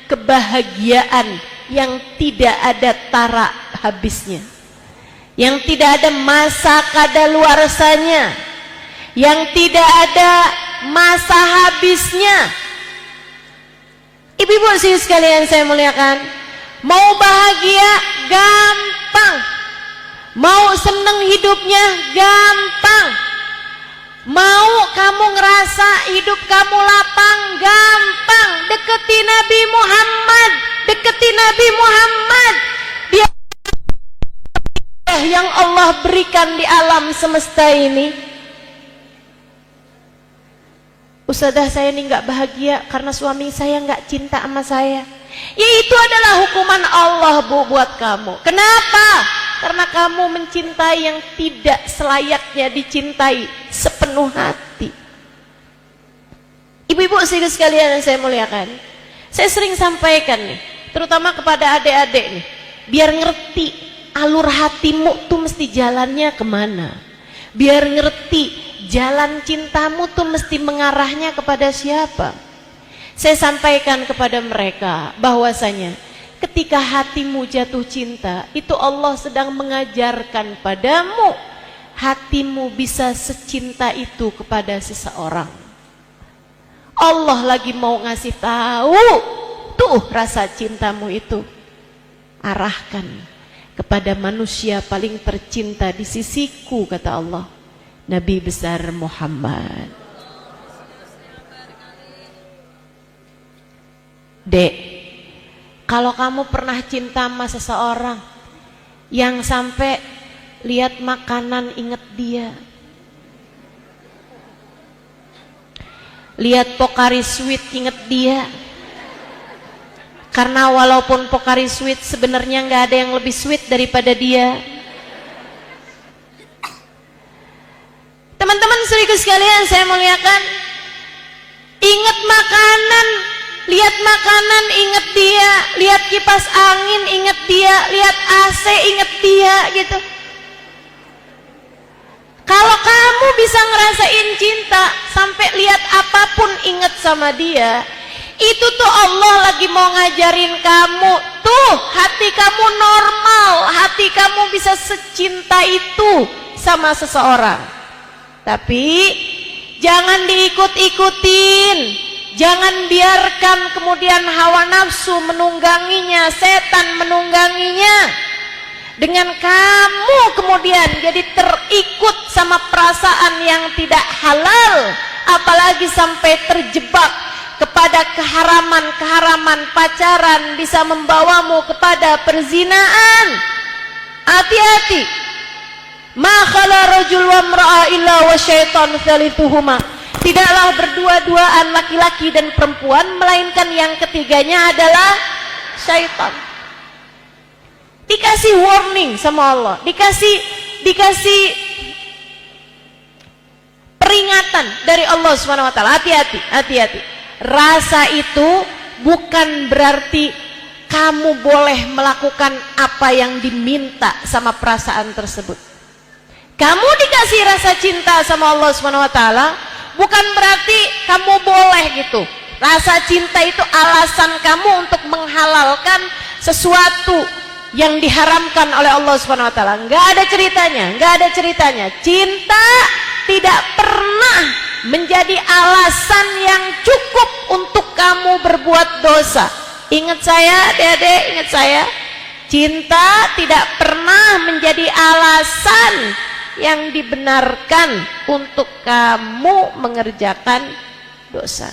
kebahagiaan yang tidak ada tara habisnya, yang tidak ada masa kadaluarsanya, yang tidak ada masa habisnya. Ibu-ibu sekalian saya muliakan, mau bahagia gampang, mau seneng hidupnya gampang, mau kamu ngerasa hidup kamu lapang gampang. Deketi Nabi Muhammad, deketi Nabi Muhammad. Dia yang Allah berikan di alam semesta ini. Ustazah, saya ini nggak bahagia karena suami saya nggak cinta sama saya. Ya itu adalah hukuman Allah, Bu, buat kamu. Kenapa? Karena kamu mencintai yang tidak selayaknya dicintai sepenuh hati. Ibu-ibu sekalian yang saya muliakan, saya sering sampaikan nih, terutama kepada adik-adik nih, biar ngerti alur hatimu tuh mesti jalannya kemana, biar ngerti jalan cintamu tuh mesti mengarahnya kepada siapa. Saya sampaikan kepada mereka bahwasanya ketika hatimu jatuh cinta, itu Allah sedang mengajarkan padamu hatimu bisa secinta itu kepada seseorang. Allah lagi mau ngasih tahu, tuh rasa cintamu itu arahkan kepada manusia paling tercinta di sisiku, kata Allah, Nabi besar Muhammad. Dek, kalau kamu pernah cinta sama seseorang yang sampai lihat makanan inget dia, lihat Pocari Sweat inget dia, karena walaupun Pocari Sweat sebenarnya nggak ada yang lebih sweet daripada dia. Teman-teman saudaraku sekalian saya muliakan, ingat makanan, lihat makanan ingat dia, lihat kipas angin ingat dia, lihat AC ingat dia gitu. Kalau kamu bisa ngerasain cinta sampai lihat apapun ingat sama dia, itu tuh Allah lagi mau ngajarin kamu, tuh hati kamu normal, hati kamu bisa secinta itu sama seseorang. Tapi jangan diikut-ikutin, jangan biarkan kemudian hawa nafsu menungganginya, setan menungganginya, dengan kamu kemudian jadi terikut sama perasaan yang tidak halal, apalagi sampai terjebak kepada keharaman-keharaman pacaran, bisa membawamu kepada perzinaan. Hati-hati. Ma khala rajul wa imra'a illa wa syaitan thalithuhuma. Tidaklah berdua-duaan laki-laki dan perempuan melainkan yang ketiganya adalah syaitan. Dikasih warning sama Allah, dikasih peringatan dari Allah Subhanahu wa taala. Hati-hati, hati-hati. Rasa itu bukan berarti kamu boleh melakukan apa yang diminta sama perasaan tersebut. Kamu dikasih rasa cinta sama Allah Subhanahu wa taala, bukan berarti kamu boleh gitu. Rasa cinta itu alasan kamu untuk menghalalkan sesuatu yang diharamkan oleh Allah Subhanahu wa taala. Enggak ada ceritanya, enggak ada ceritanya. Cinta tidak pernah menjadi alasan yang cukup untuk kamu berbuat dosa. Ingat saya, Adik-adik, ingat saya. Cinta tidak pernah menjadi alasan yang dibenarkan untuk kamu mengerjakan dosa.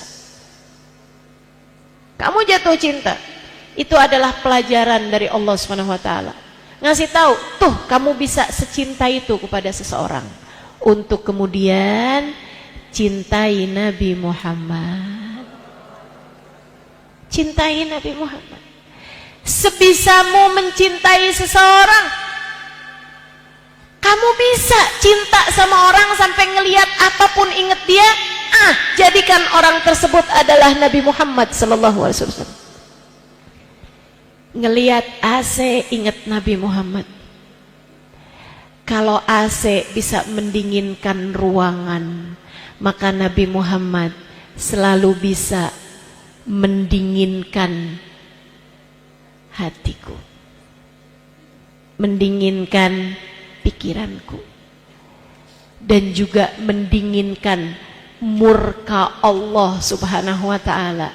Kamu jatuh cinta, itu adalah pelajaran dari Allah Subhanahu wa taala. Ngasih tahu, tuh kamu bisa secinta itu kepada seseorang, untuk kemudian cintai Nabi Muhammad. Cintai Nabi Muhammad. Sebisamu mencintai seseorang, kamu bisa cinta sama orang sampai ngelihat apapun inget dia, jadikan orang tersebut adalah Nabi Muhammad sallallahu alaihi wasallam. Ngelihat AC inget Nabi Muhammad. Kalau AC bisa mendinginkan ruangan, maka Nabi Muhammad selalu bisa mendinginkan hatiku, mendinginkan pikiranku, dan juga mendinginkan murka Allah Subhanahu wa taala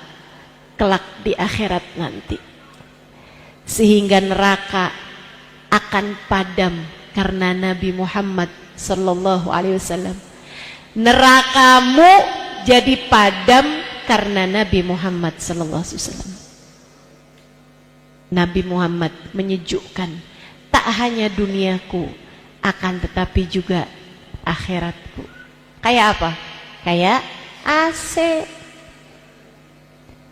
kelak di akhirat nanti, sehingga neraka akan padam karena Nabi Muhammad sallallahu alaihi wasallam. Nerakamu jadi padam karena Nabi Muhammad sallallahu alaihi wasallam. Nabi Muhammad menyejukkan tak hanya duniaku, akan tetapi juga akhiratku. Kayak apa? Kayak AC.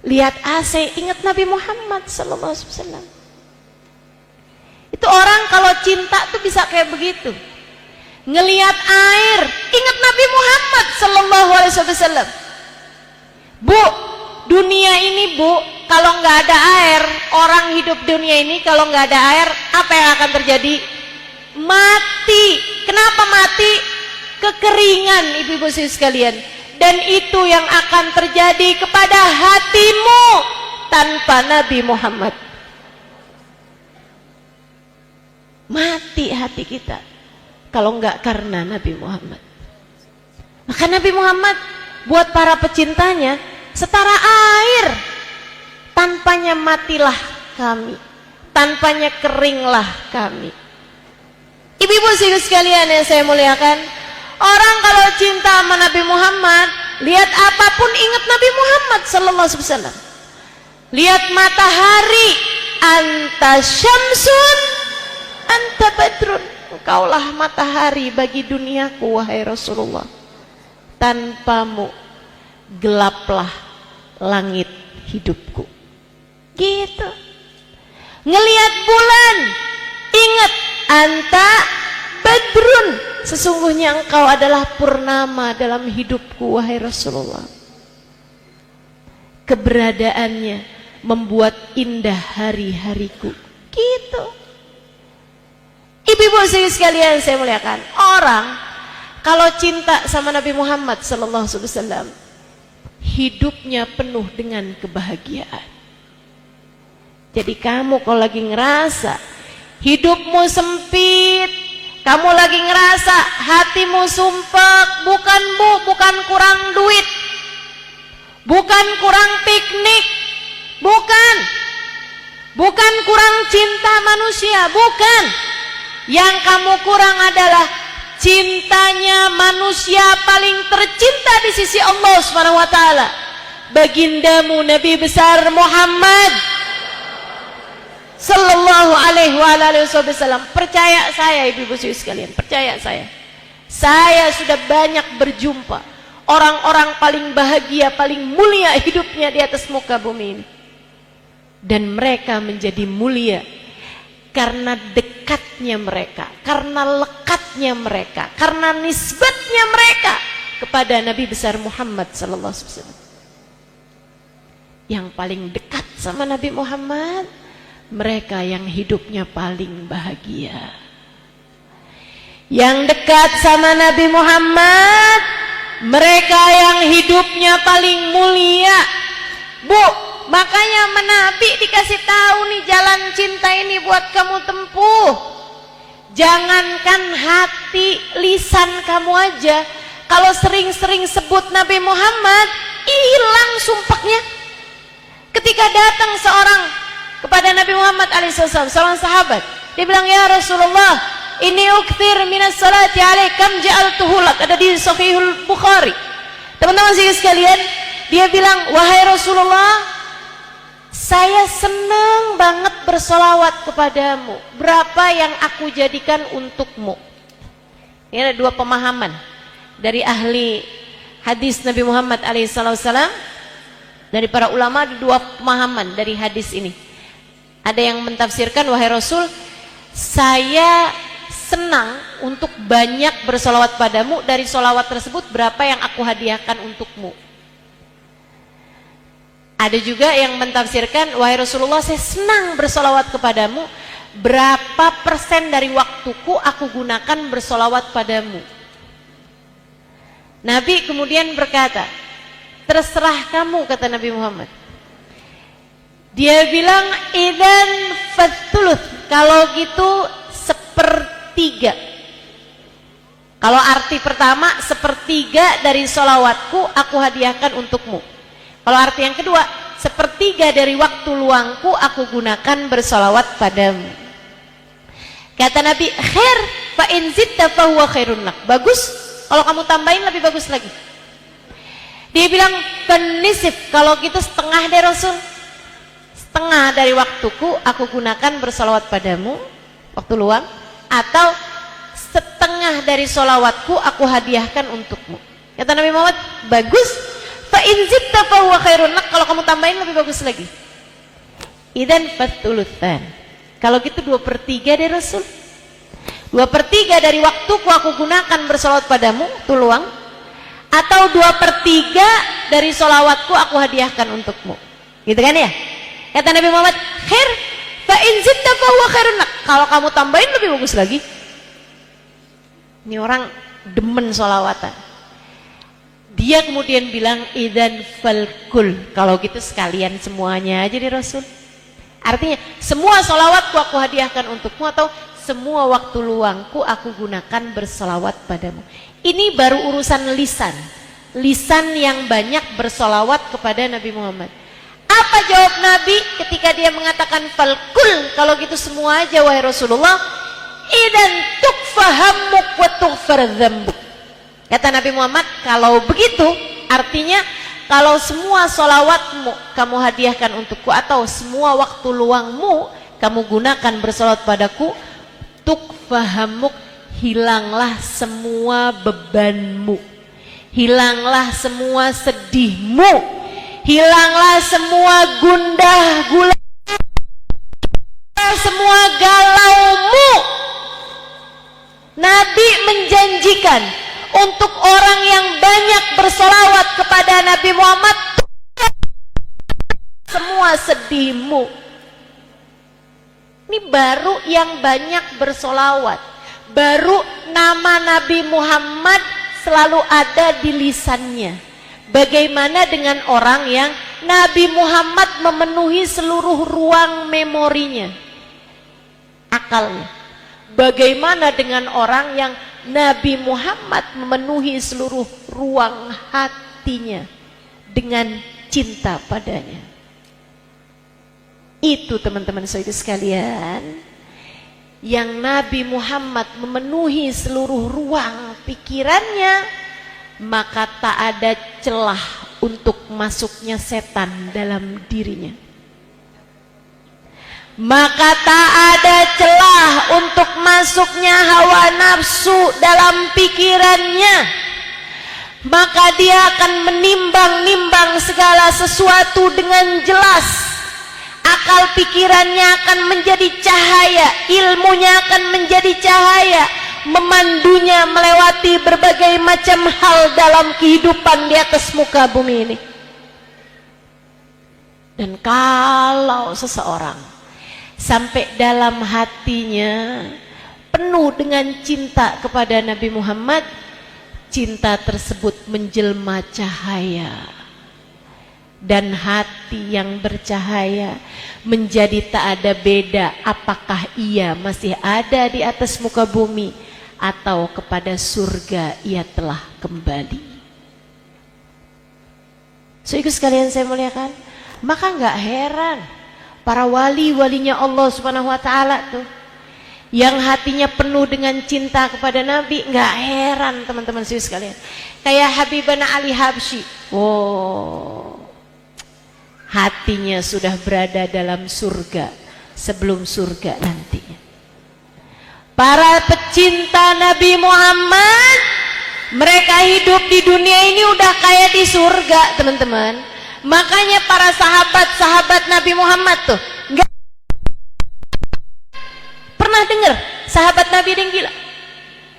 Lihat AC, ingat Nabi Muhammad sallallahu alaihi wasallam. Itu orang kalau cinta tuh bisa kayak begitu. Ngelihat air, ingat Nabi Muhammad sallallahu alaihi wasallam. Bu, dunia ini Bu, kalau nggak ada air, orang hidup dunia ini kalau nggak ada air, apa yang akan terjadi? Mati. Kenapa mati? Kekeringan, ibu-ibu sekalian. Dan itu yang akan terjadi kepada hatimu tanpa Nabi Muhammad. Mati hati kita kalau nggak karena Nabi Muhammad. Maka Nabi Muhammad buat para pecintanya setara air. Tanpanya matilah kami, tanpanya keringlah kami. Ibu-ibu sekalian yang saya muliakan, orang kalau cinta sama Nabi Muhammad, lihat apapun ingat Nabi Muhammad sallallahu alaihi wasallam. Lihat matahari, anta syamsun anta badrun, engkaulah matahari bagi duniaku wahai Rasulullah, tanpamu gelaplah langit hidupku. Gitu. Ngelihat bulan, ingat anta badrun, sesungguhnya engkau adalah purnama dalam hidupku wahai Rasulullah. Keberadaannya membuat indah hari-hariku. Gitu. Ibu-ibu sekalian saya muliakan, orang kalau cinta sama Nabi Muhammad sallallahu alaihi wasallam, hidupnya penuh dengan kebahagiaan. Jadi kamu kalau lagi ngerasa hidupmu sempit, kamu lagi ngerasa hatimu sumpek, bukan kurang duit, bukan kurang piknik, bukan kurang cinta manusia, bukan. Yang kamu kurang adalah cintanya manusia paling tercinta di sisi Allah Subhanahu wa taala, bagindamu Nabi besar Muhammad sallallahu alaihi wasallam. Percaya saya ibu-ibu sekalian, percaya saya. Saya sudah banyak berjumpa orang-orang paling bahagia, paling mulia hidupnya di atas muka bumi ini. Dan mereka menjadi mulia karena dekatnya mereka, karena lekatnya mereka, karena nisbatnya mereka kepada Nabi besar Muhammad sallallahu alaihi wasallam. Yang paling dekat sama Nabi Muhammad, mereka yang hidupnya paling bahagia. Yang dekat sama Nabi Muhammad, mereka yang hidupnya paling mulia. Bu, makanya Nabi dikasih tahu nih jalan cinta ini buat kamu tempuh. Jangankan hati, lisan kamu aja, kalau sering-sering sebut Nabi Muhammad, hilang sumpahnya. Ketika datang seorang kepada Nabi Muhammad alaihissalam, seorang sahabat, dia bilang, ya Rasulullah, ini ukthir minas salati alaik kam ja'altuhu lak, ada di Sahihul Bukhari. Teman-teman sekalian, dia bilang, wahai Rasulullah, saya senang banget bersolawat kepadamu. Berapa yang aku jadikan untukmu? Ini ada dua pemahaman dari ahli hadis Nabi Muhammad alaihissalam. Dari para ulama ada dua pemahaman dari hadis ini. Ada yang mentafsirkan, wahai Rasul, saya senang untuk banyak bersolawat padamu. Dari solawat tersebut berapa yang aku hadiahkan untukmu? Ada juga yang mentafsirkan, wahai Rasulullah, saya senang bersolawat kepadamu, berapa persen dari waktuku aku gunakan bersolawat padamu? Nabi kemudian berkata, terserah kamu, kata Nabi Muhammad. Dia bilang, idan fathuluth, kalau gitu sepertiga. Kalau arti pertama, sepertiga dari solawatku aku hadiahkan untukmu. Kalau arti yang kedua, sepertiga dari waktu luangku aku gunakan bersolawat padamu. Kata Nabi, khair fa in zitta fa huwa khairun lak. Bagus, kalau kamu tambahin lebih bagus lagi. Dia bilang, penisif, kalau gitu setengah deh Rasul. Setengah dari waktuku aku gunakan bersolawat padamu, waktu luang. Atau setengah dari solawatku aku hadiahkan untukmu. Kata Nabi Muhammad, bagus. Fa in zitta fa huwa khairun lak, kalau kamu tambahin lebih bagus lagi. Idan fathulutsan, kalau gitu 2/3 deh Rasul. 2/3 dari waktuku aku gunakan bersolawat padamu, itu luang. Atau 2/3 dari solawatku aku hadiahkan untukmu. Gitu kan ya? Kata Nabi Muhammad, khair fa in zitta fa huwa khairun lak, kalau kamu tambahin lebih bagus lagi. Ini orang demen solawatan. Dia kemudian bilang, idan falkul, kalau gitu sekalian semuanya aja di Rasul. Artinya semua solawatku aku hadiahkan untukmu, atau semua waktu luangku aku gunakan bersolawat padamu. Ini baru urusan lisan. Lisan yang banyak bersolawat kepada Nabi Muhammad. Apa jawab Nabi ketika dia mengatakan falkul, kalau gitu semua aja wahai Rasulullah? Idan tukfahammuk wa tughfar dzambuk. Kata Nabi Muhammad, kalau begitu artinya kalau semua sholawatmu kamu hadiahkan untukku, atau semua waktu luangmu kamu gunakan bersolat padaku, tukfahamuk, hilanglah semua bebanmu, hilanglah semua sedihmu, hilanglah semua gundah gulana, semua galaumu. Nabi menjanjikan untuk orang yang banyak bersolawat kepada Nabi Muhammad, semua sedihmu. Ini baru yang banyak bersolawat, baru nama Nabi Muhammad selalu ada di lisannya. Bagaimana dengan orang yang Nabi Muhammad memenuhi seluruh ruang memorinya, akalnya? Bagaimana dengan orang yang Nabi Muhammad memenuhi seluruh ruang hatinya dengan cinta padanya? Itu teman-teman saudara sekalian, yang Nabi Muhammad memenuhi seluruh ruang pikirannya, maka tak ada celah untuk masuknya setan dalam dirinya. Maka tak ada celah untuk masuknya hawa nafsu dalam pikirannya. Maka dia akan menimbang-nimbang segala sesuatu dengan jelas. Akal pikirannya akan menjadi cahaya, ilmunya akan menjadi cahaya, memandunya melewati berbagai macam hal dalam kehidupan di atas muka bumi ini. Dan kalau seseorang sampai dalam hatinya penuh dengan cinta kepada Nabi Muhammad, cinta tersebut menjelma cahaya, dan hati yang bercahaya menjadi tak ada beda apakah ia masih ada di atas muka bumi atau kepada surga ia telah kembali. So itu sekalian saya muliakan, maka nggak heran para wali-walinya Allah Subhanahu wa taala tuh yang hatinya penuh dengan cinta kepada Nabi, nggak heran teman-teman sekalian. Kayak Habibana Ali Habsyi. Hatinya sudah berada dalam surga sebelum surga nantinya. Para pecinta Nabi Muhammad, mereka hidup di dunia ini udah kayak di surga, teman-teman. Makanya para sahabat-sahabat Nabi Muhammad tuh nggak pernah dengar sahabat Nabi ada yang gila.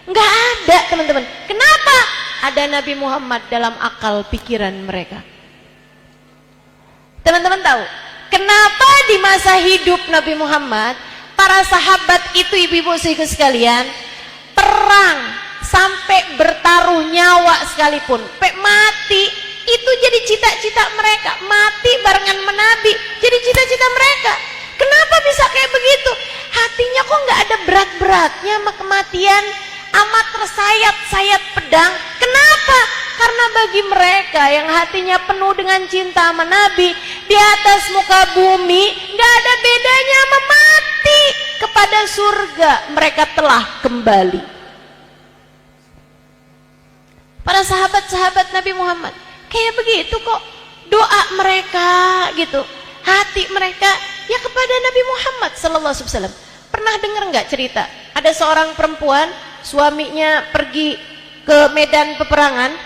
Nggak ada, teman-teman. Kenapa? Ada Nabi Muhammad dalam akal pikiran mereka. Teman-teman tahu kenapa di masa hidup Nabi Muhammad para sahabat itu, ibu-ibu sekalian, perang sampai bertaruh nyawa sekalipun, sampai mati, itu jadi cita-cita mereka. Mati barengan menabi jadi cita-cita mereka. Kenapa bisa kayak begitu? Hatinya kok nggak ada berat-beratnya sama kematian, amat tersayat-sayat pedang. Kenapa? Karena bagi mereka yang hatinya penuh dengan cinta sama Nabi, di atas muka bumi nggak ada bedanya sama mati. Kepada surga mereka telah kembali. Para sahabat-sahabat Nabi Muhammad kayak begitu kok doa mereka gitu, hati mereka ya kepada Nabi Muhammad sallallahu alaihi wasallam. Pernah dengar nggak cerita ada seorang perempuan, suaminya pergi ke medan peperangan,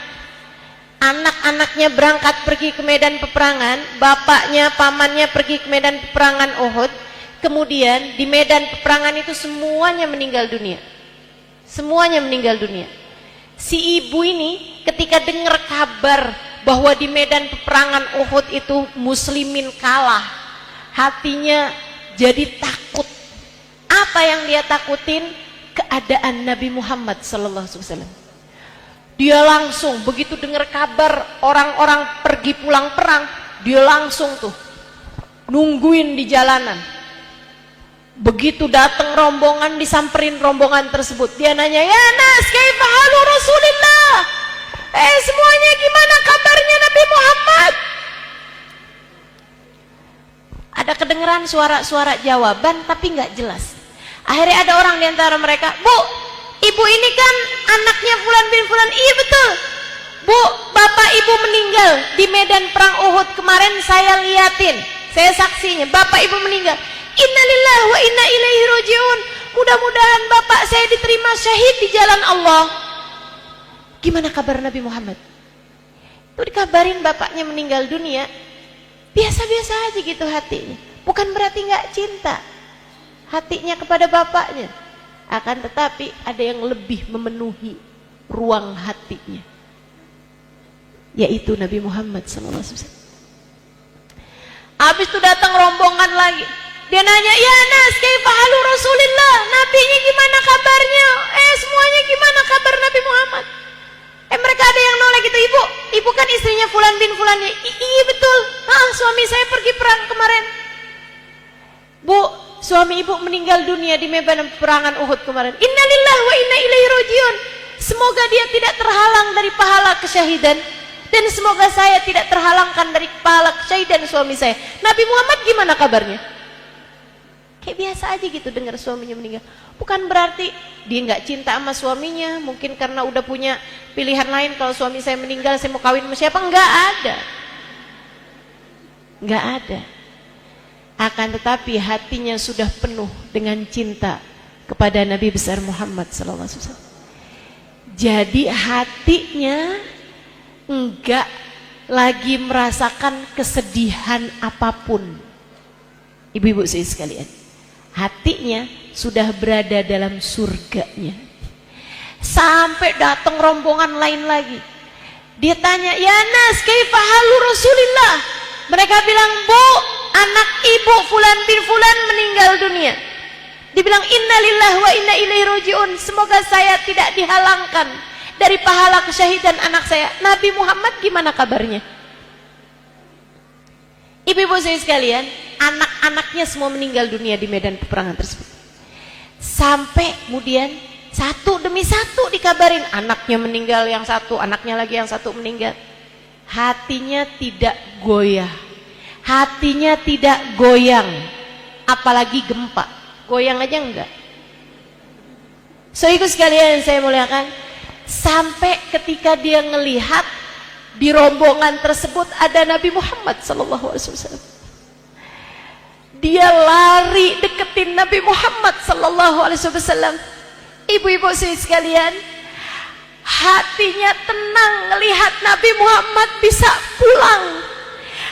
anak-anaknya berangkat pergi ke medan peperangan, bapaknya, pamannya pergi ke medan peperangan Uhud. Kemudian di medan peperangan itu semuanya meninggal dunia. Semuanya meninggal dunia. Si ibu ini ketika dengar kabar bahwa di medan peperangan Uhud itu muslimin kalah, hatinya jadi takut. Apa yang dia takutin? Keadaan Nabi Muhammad sallallahu alaihi wasallam. Dia langsung begitu dengar kabar orang-orang pergi pulang perang, dia langsung tuh nungguin di jalanan. Begitu datang rombongan, disamperin rombongan tersebut, dia nanya, "Ya Nas, kaifa halu Rasulillah?" Semuanya gimana kabarnya Nabi Muhammad? Ada kedengeran suara-suara jawaban tapi nggak jelas. Akhirnya ada orang di antara mereka, "Bu, ibu ini kan anaknya Fulan bin Fulan." "Iya betul." Bu, bapak ibu meninggal di medan perang Uhud kemarin, saya liatin, saya saksinya, bapak ibu meninggal. Innalillahi wa inna ilaihi rajiun. Mudah-mudahan bapak saya diterima syahid di jalan Allah. Gimana kabar Nabi Muhammad? Itu dikabarin bapaknya meninggal dunia, biasa-biasa aja gitu hatinya. Bukan berarti nggak cinta hatinya kepada bapaknya, akan tetapi ada yang lebih memenuhi ruang hatinya, yaitu Nabi Muhammad SAW. Habis itu datang rombongan lagi. Dia nanya, ya Nas, kaifa halu Rasulillah? Nabinya gimana kabarnya? Semuanya gimana kabar Nabi Muhammad? Mereka ada yang nolak gitu. Ibu kan istrinya Fulan bin Fulan. Iya betul. Suami saya pergi perang kemarin. Bu, suami ibu meninggal dunia di medan peperangan Uhud kemarin. Innalillahi wa inna ilaihi rajiun. Semoga dia tidak terhalang dari pahala kesyahidan, dan semoga saya tidak terhalangkan dari pahala kesyahidan suami saya. Nabi Muhammad gimana kabarnya? Kayak biasa aja gitu dengar suaminya meninggal. Bukan berarti dia nggak cinta sama suaminya, mungkin karena udah punya pilihan lain. Kalau suami saya meninggal, saya mau kawin sama siapa? Nggak ada. Nggak ada. Akan tetapi hatinya sudah penuh dengan cinta kepada Nabi besar Muhammad SAW. Jadi hatinya enggak lagi merasakan kesedihan apapun. Ibu-ibu sekalian, hatinya sudah berada dalam surganya. Sampai datang rombongan lain lagi. Dia tanya, ya Nas, kaifa halu Rasulillah? Mereka bilang, Bu, anak ibu Fulan bin Fulan meninggal dunia. Dibilang, innalillahi wa inna ilaihi rajiun. Semoga saya tidak dihalangkan dari pahala kesyahidan anak saya. Nabi Muhammad gimana kabarnya? Ibu-ibu saya sekalian, anak-anaknya semua meninggal dunia di medan peperangan tersebut. Sampai kemudian satu demi satu dikabarin, anaknya meninggal yang satu, anaknya lagi yang satu meninggal. Hatinya tidak goyah, hatinya tidak goyang, apalagi gempa. Goyang aja enggak. So ikut sekalian saya muliakan, sampai ketika dia ngelihat di rombongan tersebut ada Nabi Muhammad SAW, dia lari deketin Nabi Muhammad SAW. Ibu-ibu sekalian, hatinya tenang ngelihat Nabi Muhammad bisa pulang.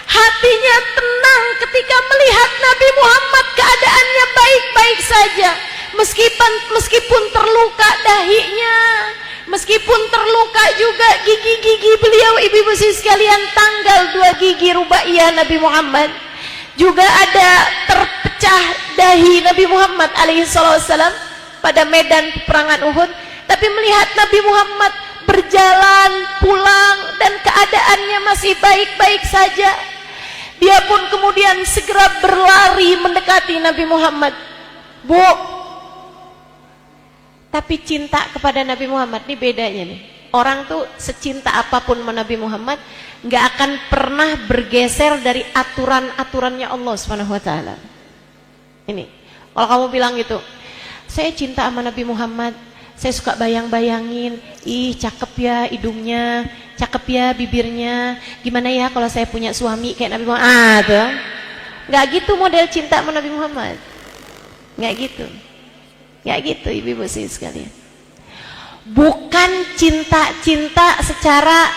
Hatinya tenang ketika melihat Nabi Muhammad keadaannya baik-baik saja. Meskipun terluka dahinya, meskipun terluka juga gigi-gigi beliau, ibu-ibu sekalian, tanggal 2 gigi rubaiyah Nabi Muhammad. Juga ada terpecah dahi Nabi Muhammad alaihissalam pada medan peperangan Uhud. Tapi melihat Nabi Muhammad berjalan pulang dan keadaannya masih baik-baik saja, dia pun kemudian segera berlari mendekati Nabi Muhammad. Bu, tapi cinta kepada Nabi Muhammad ini bedanya nih. Orang tuh secinta apapun sama Nabi Muhammad, nggak akan pernah bergeser dari aturan-aturannya Allah SWT. Ini, kalau kamu bilang gitu, saya cinta sama Nabi Muhammad, saya suka bayang-bayangin, ih cakep ya hidungnya, cakep ya bibirnya, gimana ya kalau saya punya suami kayak Nabi Muhammad. Tuh. Nggak gitu model cinta sama Nabi Muhammad, nggak gitu. Nggak gitu ibu-ibu sekalian. Bukan cinta-cinta secara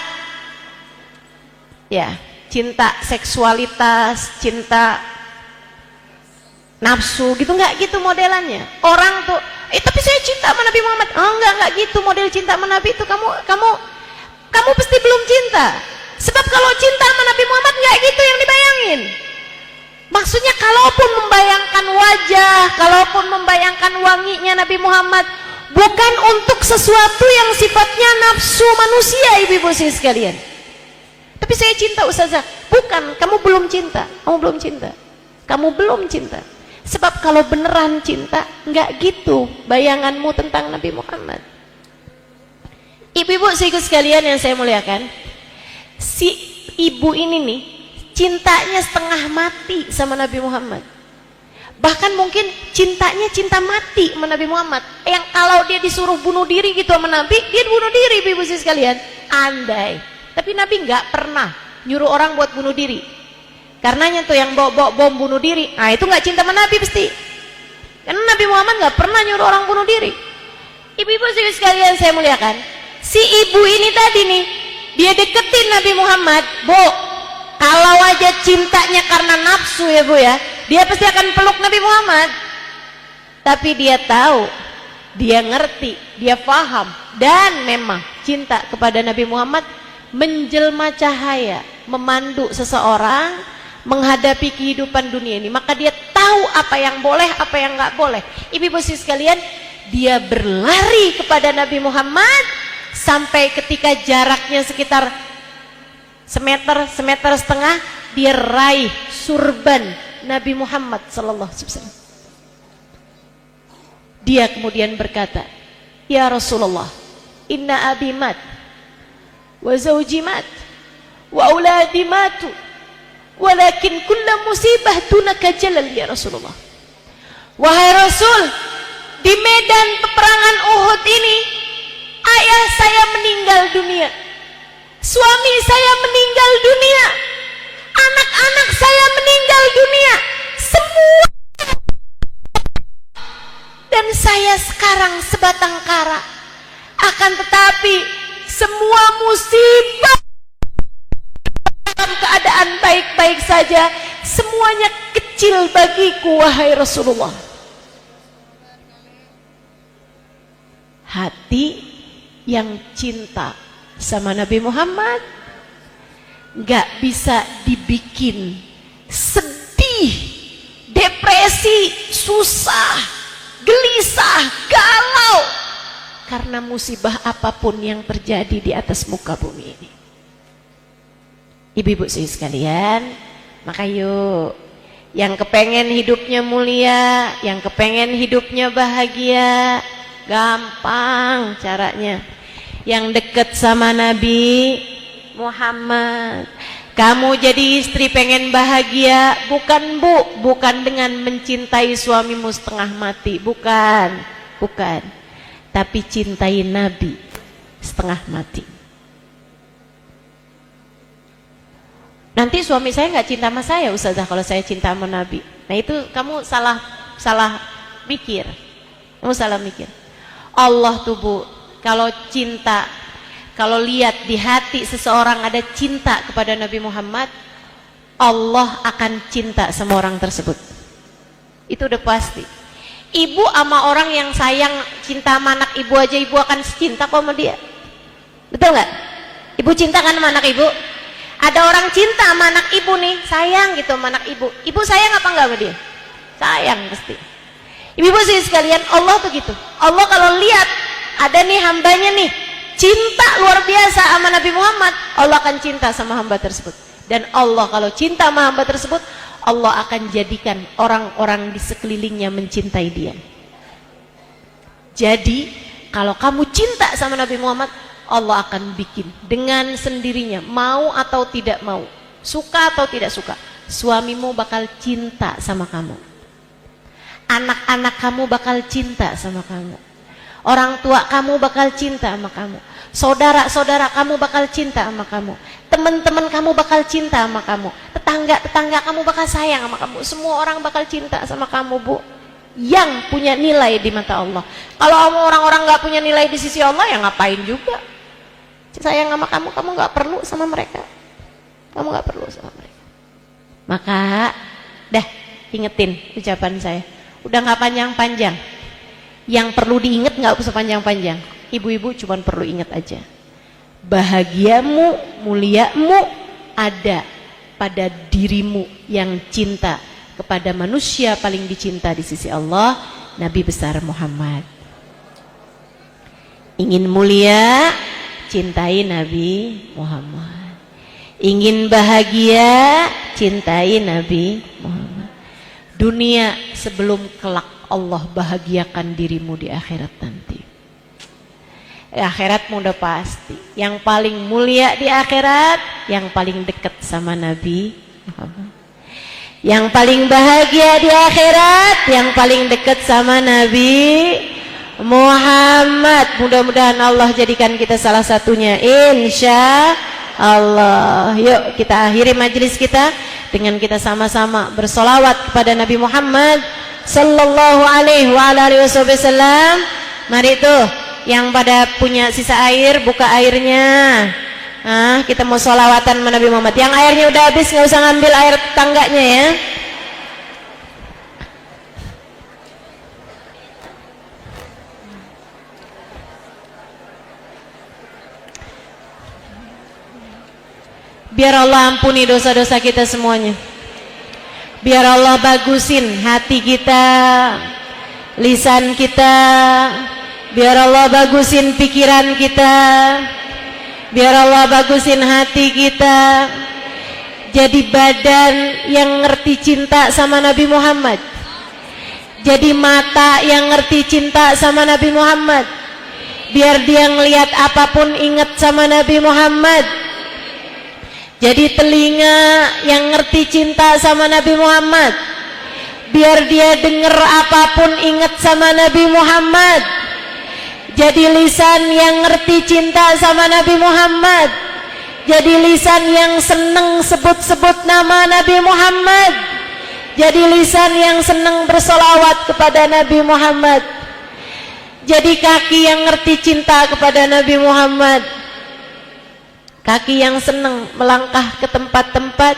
ya, cinta seksualitas, cinta nafsu gitu, nggak gitu modelannya. Orang tuh, tapi saya cinta sama Nabi Muhammad. Oh nggak gitu model cinta sama Nabi itu. Kamu pasti belum cinta. Sebab kalau cinta sama Nabi Muhammad nggak gitu yang dibayangin. Maksudnya kalaupun membayangkan wajah, kalaupun membayangkan wanginya Nabi Muhammad, bukan untuk sesuatu yang sifatnya nafsu manusia, ibu-ibu sekalian. Tapi saya cinta Ustazah. Bukan, kamu belum cinta. Kamu belum cinta. Kamu belum cinta. Sebab kalau beneran cinta, nggak gitu bayanganmu tentang Nabi Muhammad. Ibu-ibu sekalian yang saya muliakan, si ibu ini nih cintanya setengah mati sama Nabi Muhammad. Bahkan mungkin cintanya cinta mati sama Nabi Muhammad. Yang kalau dia disuruh bunuh diri gitu sama Nabi, dia bunuh diri, ibu-ibu sekalian. Andai Tapi Nabi nggak pernah nyuruh orang buat bunuh diri. Karenanya tuh yang bawa bom bunuh diri, nah itu nggak cinta sama Nabi pasti. Karena Nabi Muhammad nggak pernah nyuruh orang bunuh diri. Ibu-ibu sekalian saya muliakan, si ibu ini tadi nih, dia deketin Nabi Muhammad, Bu. Kalau aja cintanya karena nafsu ya Bu ya, dia pasti akan peluk Nabi Muhammad. Tapi dia tahu, dia ngerti, dia paham, dan memang cinta kepada Nabi Muhammad menjelma cahaya, memandu seseorang menghadapi kehidupan dunia ini. Maka dia tahu apa yang boleh, apa yang nggak boleh. Ibu-ibu sekalian, dia berlari kepada Nabi Muhammad sampai ketika jaraknya sekitar semeter setengah, dia raih surban Nabi Muhammad sallallahu alaihi wasallam. Dia kemudian berkata, "Ya Rasulullah, inna abi mat wa zawji mat wa auladi matu, walakin kulla musibah dunaka jalal ya Rasulullah." Wahai Rasul, di medan peperangan Uhud ini ayah saya meninggal dunia, suami saya meninggal dunia, anak-anak saya meninggal dunia, semua, dan saya sekarang sebatang kara. Akan tetapi semua musibah dalam keadaan baik-baik saja, semuanya kecil bagiku wahai Rasulullah. Hati yang cinta sama Nabi Muhammad gak bisa dibikin sedih, depresi, susah, gelisah, galau karena musibah apapun yang terjadi di atas muka bumi ini. Ibu-ibu sekalian, maka yuk, yang kepengen hidupnya mulia, yang kepengen hidupnya bahagia, gampang caranya. Yang deket sama Nabi Muhammad, kamu jadi istri pengen bahagia, bukan Bu, bukan dengan mencintai suamimu setengah mati, bukan, tapi cintai Nabi setengah mati. Nanti suami saya nggak cinta sama saya Ustazah kalau saya cinta sama Nabi. Nah itu kamu salah mikir, kamu salah mikir. Allah tuh Bu, kalau cinta, kalau lihat di hati seseorang ada cinta kepada Nabi Muhammad, Allah akan cinta sama orang tersebut. Itu udah pasti. Ibu sama orang yang sayang, cinta sama anak ibu aja, ibu akan cinta kok sama dia. Betul nggak? Ibu cinta kan sama anak ibu? Ada orang cinta sama anak ibu nih, sayang gitu sama anak ibu. Ibu sayang apa enggak sama dia? Sayang pasti. Ibu-ibu sih sekalian, Allah tuh gitu. Allah kalau lihat ada nih hambanya nih, cinta luar biasa sama Nabi Muhammad, Allah akan cinta sama hamba tersebut. Dan Allah kalau cinta sama hamba tersebut, Allah akan jadikan orang-orang di sekelilingnya mencintai dia. Jadi kalau kamu cinta sama Nabi Muhammad, Allah akan bikin dengan sendirinya, mau atau tidak mau, suka atau tidak suka, suamimu bakal cinta sama kamu, anak-anak kamu bakal cinta sama kamu, orang tua kamu bakal cinta sama kamu, saudara-saudara kamu bakal cinta sama kamu, teman-teman kamu bakal cinta sama kamu, tetangga-tetangga kamu bakal sayang sama kamu, semua orang bakal cinta sama kamu Bu, yang punya nilai di mata Allah. Kalau orang-orang nggak punya nilai di sisi Allah, ya ngapain juga sayang sama kamu, kamu nggak perlu sama mereka, kamu nggak perlu sama mereka. Maka dah ingetin ucapan saya, udah nggak panjang-panjang, yang perlu diinget nggak usah panjang-panjang. Ibu-ibu cuma perlu ingat aja, bahagiamu, muliamu ada pada dirimu yang cinta kepada manusia paling dicinta di sisi Allah, Nabi besar Muhammad. Ingin mulia, cintai Nabi Muhammad. Ingin bahagia, cintai Nabi Muhammad. Dunia sebelum kelak Allah bahagiakan dirimu di akhirat nanti. Akhiratmu udah pasti. Yang paling mulia di akhirat, yang paling dekat sama Nabi Muhammad. Yang paling bahagia di akhirat, yang paling dekat sama Nabi Muhammad. Mudah-mudahan Allah jadikan kita salah satunya, insya Allah. Yuk kita akhiri majelis kita dengan kita sama-sama bersolawat kepada Nabi Muhammad sallallahu alaihi wa alihi wasallam. Mari tuh yang pada punya sisa air, buka airnya. Kita mau solawatan sama Nabi Muhammad. Yang airnya udah habis nggak usah ngambil air tangganya ya. Biar Allah ampuni dosa-dosa kita semuanya. Biar Allah bagusin hati kita, lisan kita. Biar Allah bagusin pikiran kita. Biar Allah bagusin hati kita. Jadi badan yang ngerti cinta sama Nabi Muhammad. Jadi mata yang ngerti cinta sama Nabi Muhammad. Biar dia ngelihat apapun ingat sama Nabi Muhammad. Jadi telinga yang ngerti cinta sama Nabi Muhammad. Biar dia denger apapun ingat sama Nabi Muhammad. Jadi lisan yang ngerti cinta sama Nabi Muhammad. Jadi lisan yang seneng sebut-sebut nama Nabi Muhammad. Jadi lisan yang seneng bersolawat kepada Nabi Muhammad. Jadi kaki yang ngerti cinta kepada Nabi Muhammad. Kaki yang senang melangkah ke tempat-tempat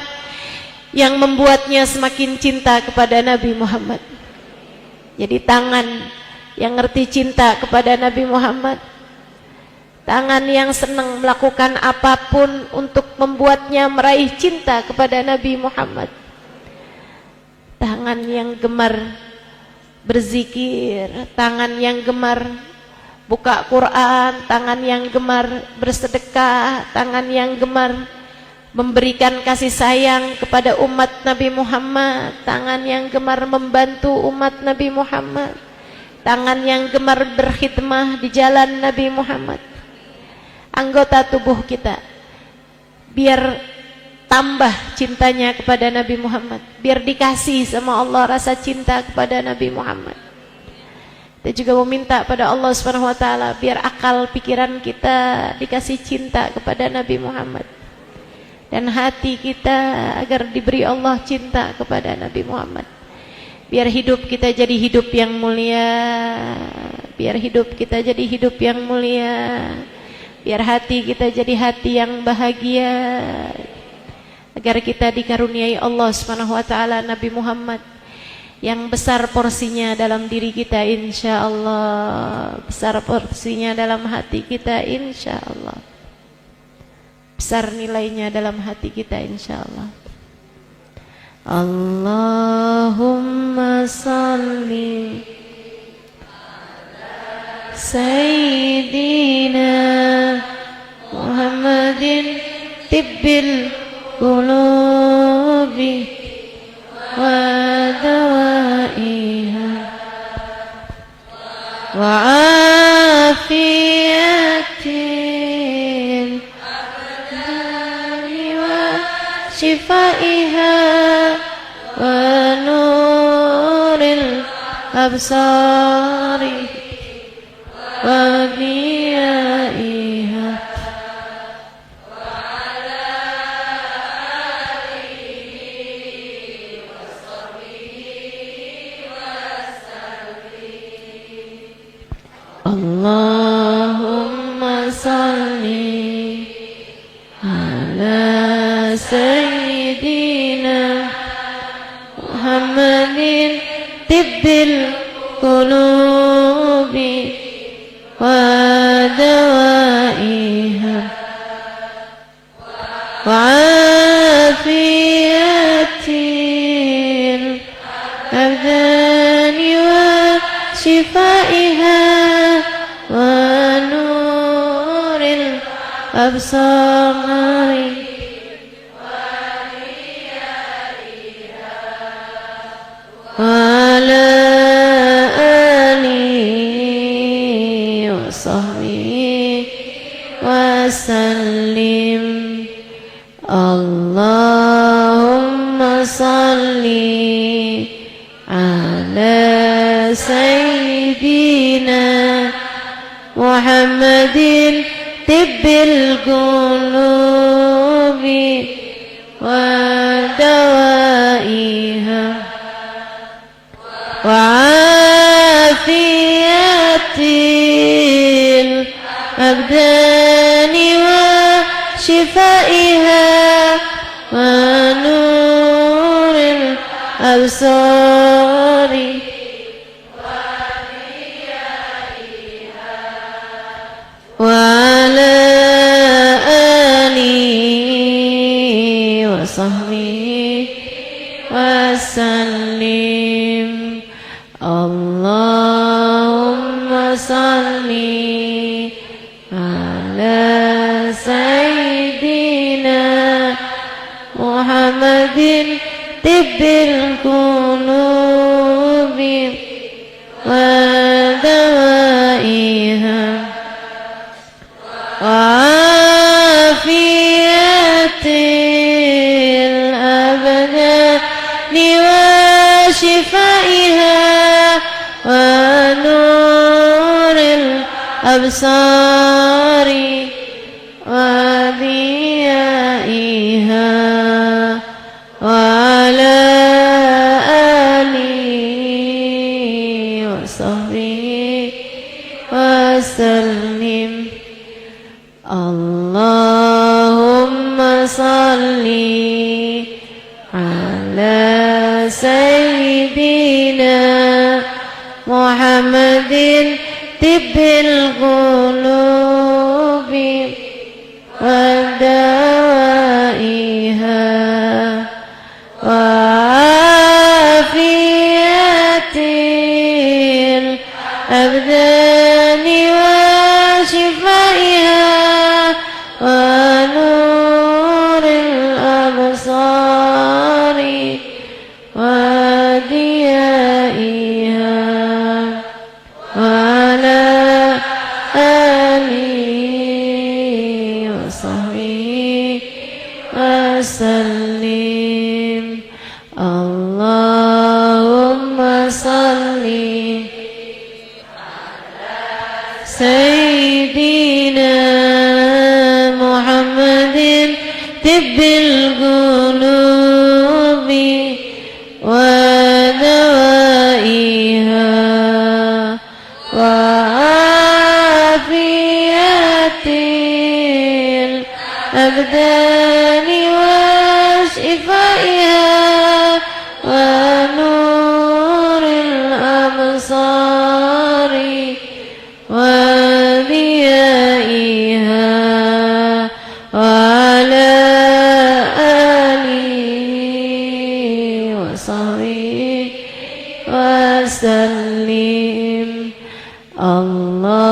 yang membuatnya semakin cinta kepada Nabi Muhammad. Jadi tangan yang ngerti cinta kepada Nabi Muhammad. Tangan yang senang melakukan apapun untuk membuatnya meraih cinta kepada Nabi Muhammad. Tangan yang gemar berzikir, tangan yang gemar buka Quran, tangan yang gemar bersedekah, tangan yang gemar memberikan kasih sayang kepada umat Nabi Muhammad, tangan yang gemar membantu umat Nabi Muhammad, tangan yang gemar berkhidmah di jalan Nabi Muhammad. Anggota tubuh kita biar tambah cintanya kepada Nabi Muhammad, biar dikasih sama Allah rasa cinta kepada Nabi Muhammad. Kita juga meminta pada Allah Subhanahu wa taala biar akal pikiran kita dikasih cinta kepada Nabi Muhammad. Dan hati kita agar diberi Allah cinta kepada Nabi Muhammad. Biar hidup kita jadi hidup yang mulia. Biar hidup kita jadi hidup yang mulia. Biar hati kita jadi hati yang bahagia. Agar kita dikaruniai Allah Subhanahu wa taala Nabi Muhammad yang besar porsinya dalam diri kita insyaallah, besar porsinya dalam hati kita insyaallah, besar nilainya dalam hati kita insyaallah. Allahumma salli Sayyidina Muhammadin tibbil qulubi wa dawaiha wa afiyatil abdani wa shifaiha wa nuril absari wa biyaiha Allahumma salli ala Sayyidina Muhammadin tibbil qulubi wa dawaiha wa afiyatil abdani wa shifaiha absari ala alihi wa sahbihi wa sallim. Allahumma salli ala Sayyidina Muhammadin tibbil qulub ودوائها وعافية الأبدان وشفائها ونور الأبصار وعلى آله وصحبه وسلم. اللهم صل على سيدنا محمد طب القلوب ودوائها وعافية الأبدان وشفائها ونور الأبصار وضيائها وعلى آله وصحبه وسلم. اللهم صل على سيدنا محمد طب القلوب ودوائها وعافية الأبدان وشفائها ونور الأبصار وديائها وعلى آله وصحبه وسلم. اللهم صل على سيدنا محمد طب القلوب ودوائها وعافية الأبدان وشفائها ونور الأبصار وضيائها وعلى آله وصحبه وسلم.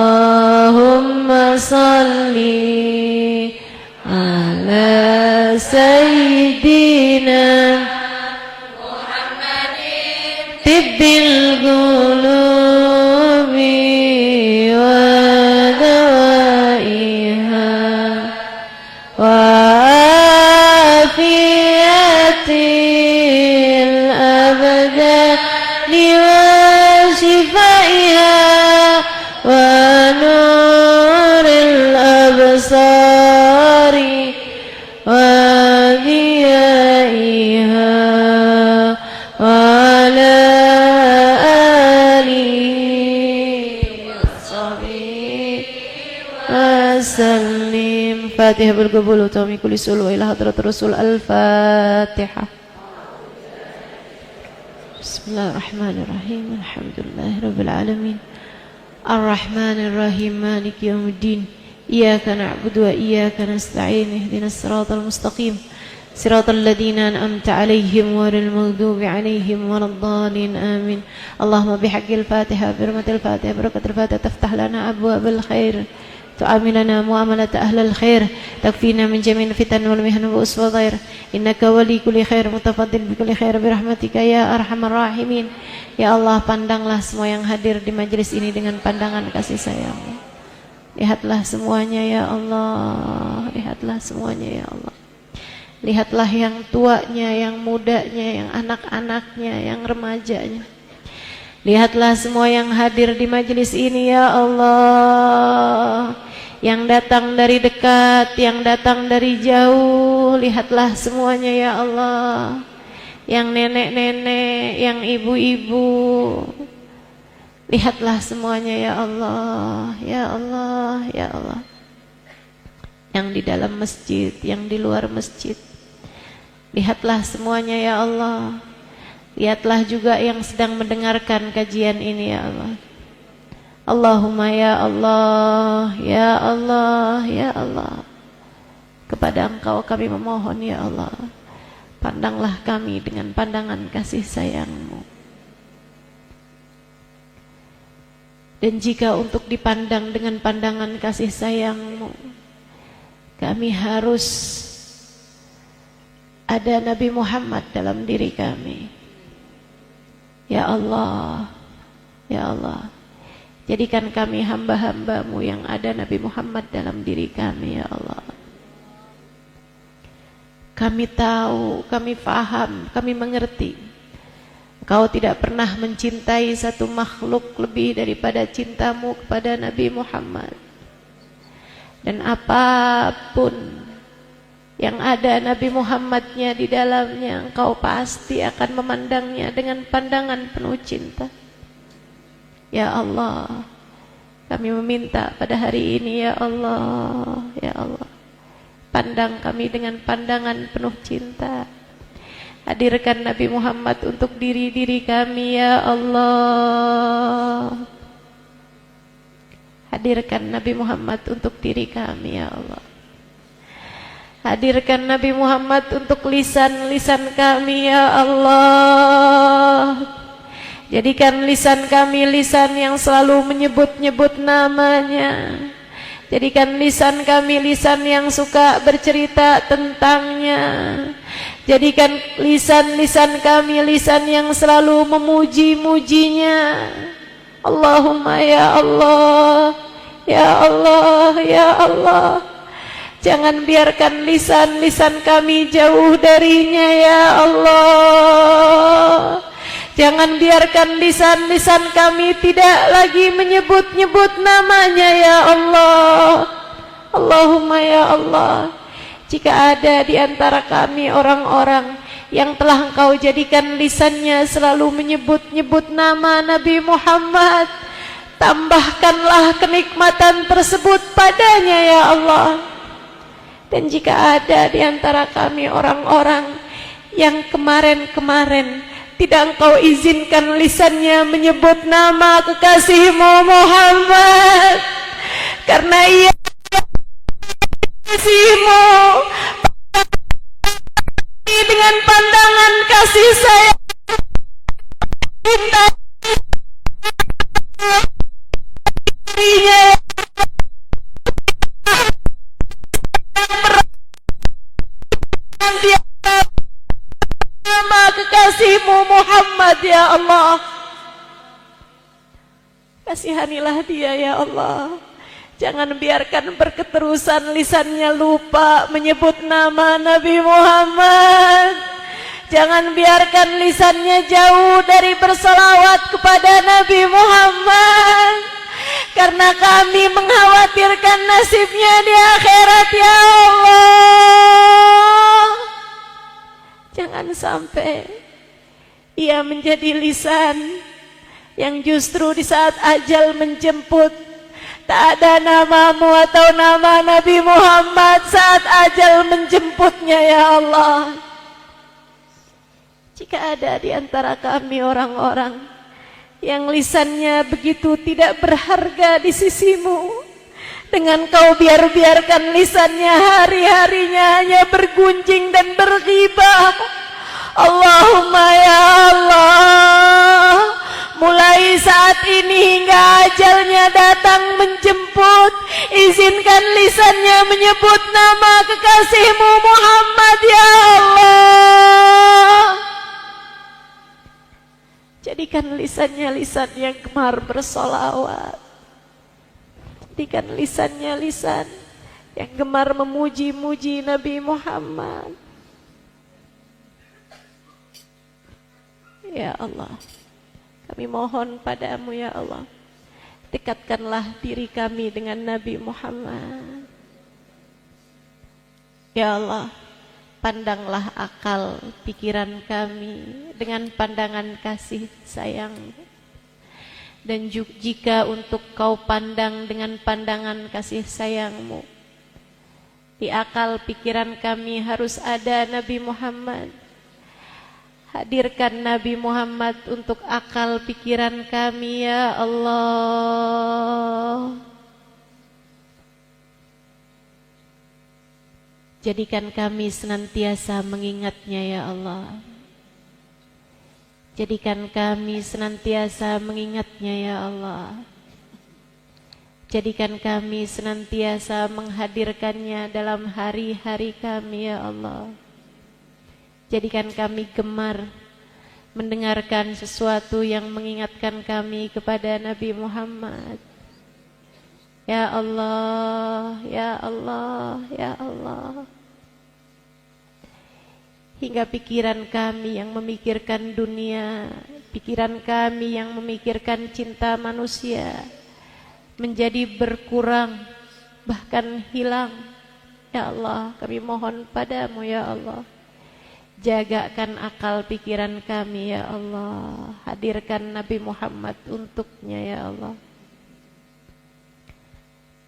اللهم صل على سيدنا محمد طب القلوب ودوائها وعافية الأبدان وشفائها ونور الأبصار وضيائها وعلى آله وصحبه وسلم. فاتحة بالقبول وتومي كل سؤال وإلى حضرة الرسول. الفاتحة. بسم الله الرحمن الرحيم. الحمد لله رب العالمين الرحمن الرحيم مالك يوم الدين. إياك نعبد وإياك نستعين. اهدنا الصراط المستقيم صراط الذين أنعمت عليهم غير المغضوب عليهم ولا الضالين آمين. اللهم بحق الفاتحة برمة الفاتحة بركة الفاتحة تفتح لنا أبواب الخير تعاملنا معاملة أهل الخير تكفينا من جميع الفتن والمحن والبؤس والضير إنك ولي كل خير متفضل بكل خير برحمتك ya arhamar rahimin. Ya Allah, pandanglah semua yang hadir di majelis ini dengan pandangan kasih sayang. Lihatlah semuanya ya Allah, lihatlah semuanya ya Allah. Lihatlah yang tuanya, yang mudanya, yang anak-anaknya, yang remajanya. Lihatlah semua yang hadir di majelis ini ya Allah. Yang datang dari dekat, yang datang dari jauh, lihatlah semuanya ya Allah. Yang nenek-nenek, yang ibu-ibu, lihatlah semuanya ya Allah, ya Allah, ya Allah. Yang di dalam masjid, yang di luar masjid, lihatlah semuanya ya Allah. Lihatlah juga yang sedang mendengarkan kajian ini ya Allah. Allahumma ya Allah, ya Allah, ya Allah. Kepada Engkau kami memohon ya Allah, pandanglah kami dengan pandangan kasih sayang-Mu. Dan jika untuk dipandang dengan pandangan kasih sayang-Mu, kami harus ada Nabi Muhammad dalam diri kami. Ya Allah, ya Allah, jadikan kami hamba-hamba-Mu yang ada Nabi Muhammad dalam diri kami ya Allah. Kami tahu, kami faham, kami mengerti Engkau tidak pernah mencintai satu makhluk lebih daripada cintamu kepada Nabi Muhammad. Dan apapun yang ada Nabi Muhammadnya di dalamnya, Engkau pasti akan memandangnya dengan pandangan penuh cinta. Ya Allah, kami meminta pada hari ini ya Allah, ya Allah, pandang kami dengan pandangan penuh cinta. Hadirkan Nabi Muhammad untuk diri-diri kami ya Allah. Hadirkan Nabi Muhammad untuk diri kami ya Allah. Hadirkan Nabi Muhammad untuk lisan-lisan kami ya Allah. Jadikan lisan kami lisan yang selalu menyebut-nyebut namanya. Jadikan lisan kami lisan yang suka bercerita tentangnya. Jadikan lisan-lisan kami lisan yang selalu memuji-mujinya. Allahumma ya Allah, ya Allah, ya Allah. Jangan biarkan lisan-lisan kami jauh darinya ya Allah. Jangan biarkan lisan-lisan kami tidak lagi menyebut-nyebut namanya ya Allah. Allahumma ya Allah, jika ada di antara kami orang-orang yang telah Engkau jadikan lisannya selalu menyebut-nyebut nama Nabi Muhammad, tambahkanlah kenikmatan tersebut padanya ya Allah. Dan jika ada di antara kami orang-orang yang kemarin-kemarin tidak Engkau izinkan lisannya menyebut nama kekasih-Mu Muhammad, karena ia kekasih-Mu dengan pandangan kasih sayang cinta dirinya yang dia nama kekasih-Mu Muhammad ya Allah. Kasihanilah dia ya Allah. Jangan biarkan berketerusan lisannya lupa menyebut nama Nabi Muhammad. Jangan biarkan lisannya jauh dari berselawat kepada Nabi Muhammad, karena kami mengkhawatirkan nasibnya di akhirat ya Allah. Jangan sampai ia menjadi lisan yang justru di saat ajal menjemput tak ada namamu atau nama Nabi Muhammad saat ajal menjemputnya ya Allah. Jika ada di antara kami orang-orang yang lisannya begitu tidak berharga di sisi-Mu, dengan Kau biarkan lisannya hari-harinya hanya bergunjing dan berghibah. Allahumma ya Allah, mulai saat ini hingga ajalnya datang menjemput, izinkan lisannya menyebut nama kekasih-Mu Muhammad ya Allah. Jadikan lisannya lisan yang gemar bersolawat. Jadikan lisannya lisan yang gemar memuji-muji Nabi Muhammad. Ya Allah, kami mohon padamu ya Allah, Dekatkanlah diri kami dengan Nabi Muhammad. Ya Allah, pandanglah akal pikiran kami dengan pandangan kasih sayang. Dan jika untuk kau pandang dengan pandangan kasih sayangmu, di akal pikiran kami harus ada Nabi Muhammad. Hadirkan Nabi Muhammad untuk akal pikiran kami ya Allah. Jadikan kami senantiasa mengingatnya ya Allah. Jadikan kami senantiasa mengingatnya ya Allah. Jadikan kami senantiasa menghadirkannya dalam hari-hari kami ya Allah. Jadikan kami gemar mendengarkan sesuatu yang mengingatkan kami kepada Nabi Muhammad. Ya Allah, ya Allah, ya Allah. Hingga pikiran kami yang memikirkan dunia, pikiran kami yang memikirkan cinta manusia menjadi berkurang, bahkan hilang. Ya Allah, kami mohon padamu ya Allah. Jagakan akal pikiran kami ya Allah. Hadirkan Nabi Muhammad untuknya ya Allah.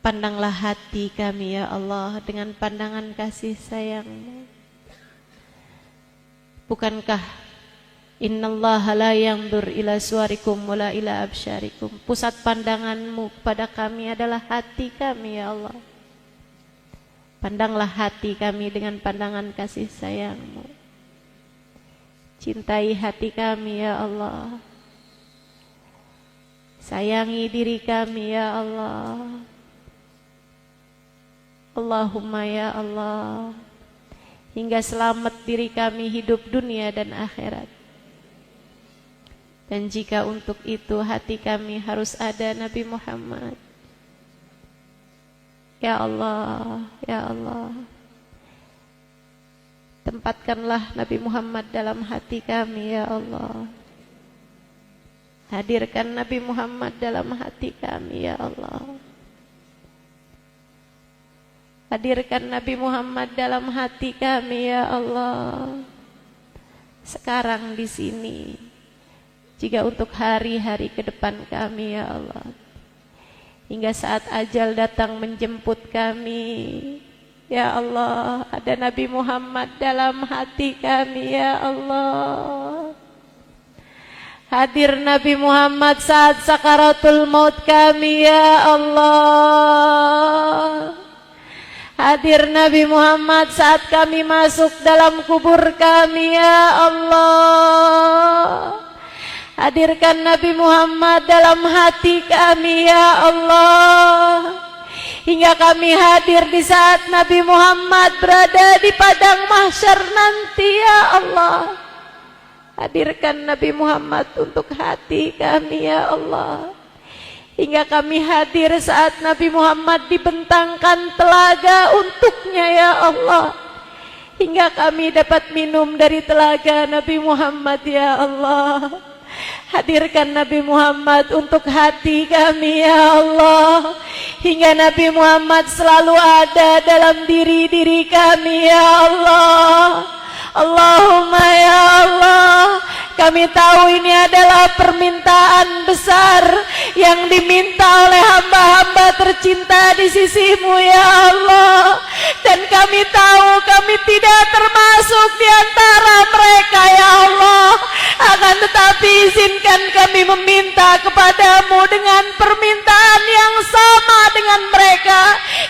Pandanglah hati kami ya Allah dengan pandangan kasih sayang-Mu. Bukankah innallaha la yanzur ila suwarikum wala ila absyarikum. Pusat pandangan-Mu kepada kami adalah hati kami ya Allah. Pandanglah hati kami dengan pandangan kasih sayang-Mu. Cintai hati kami ya Allah. Sayangi diri kami ya Allah. Allahumma ya Allah. Hingga selamat diri kami hidup dunia dan akhirat. Dan jika untuk itu hati kami harus ada Nabi Muhammad. Ya Allah, ya Allah. Tempatkanlah Nabi Muhammad dalam hati kami ya Allah. Hadirkan Nabi Muhammad dalam hati kami ya Allah. Hadirkan Nabi Muhammad dalam hati kami ya Allah. Sekarang di sini, jika untuk hari-hari ke depan kami ya Allah. Hingga saat ajal datang menjemput kami. Ya Allah, ada Nabi Muhammad dalam hati kami ya Allah. Hadir Nabi Muhammad saat sakaratul maut kami ya Allah. Hadir Nabi Muhammad saat kami masuk dalam kubur kami ya Allah. Hadirkan Nabi Muhammad dalam hati kami ya Allah. Hingga kami hadir di saat Nabi Muhammad berada di padang mahsyar nanti ya Allah. Hadirkan Nabi Muhammad untuk hati kami ya Allah. Hingga kami hadir saat Nabi Muhammad dibentangkan telaga untuknya ya Allah. Hingga kami dapat minum dari telaga Nabi Muhammad ya Allah. Hadirkan Nabi Muhammad untuk hati kami ya Allah. Hingga Nabi Muhammad selalu ada dalam diri-diri kami ya Allah. Allahumma ya Allah, kami tahu ini adalah permintaan besar yang diminta oleh hamba-hamba tercinta di sisimu ya Allah. Dan kami tahu kami tidak termasuk di antara mereka ya Allah. Akan tetapi izinkan kami meminta kepadamu dengan permintaan yang sama dengan mereka.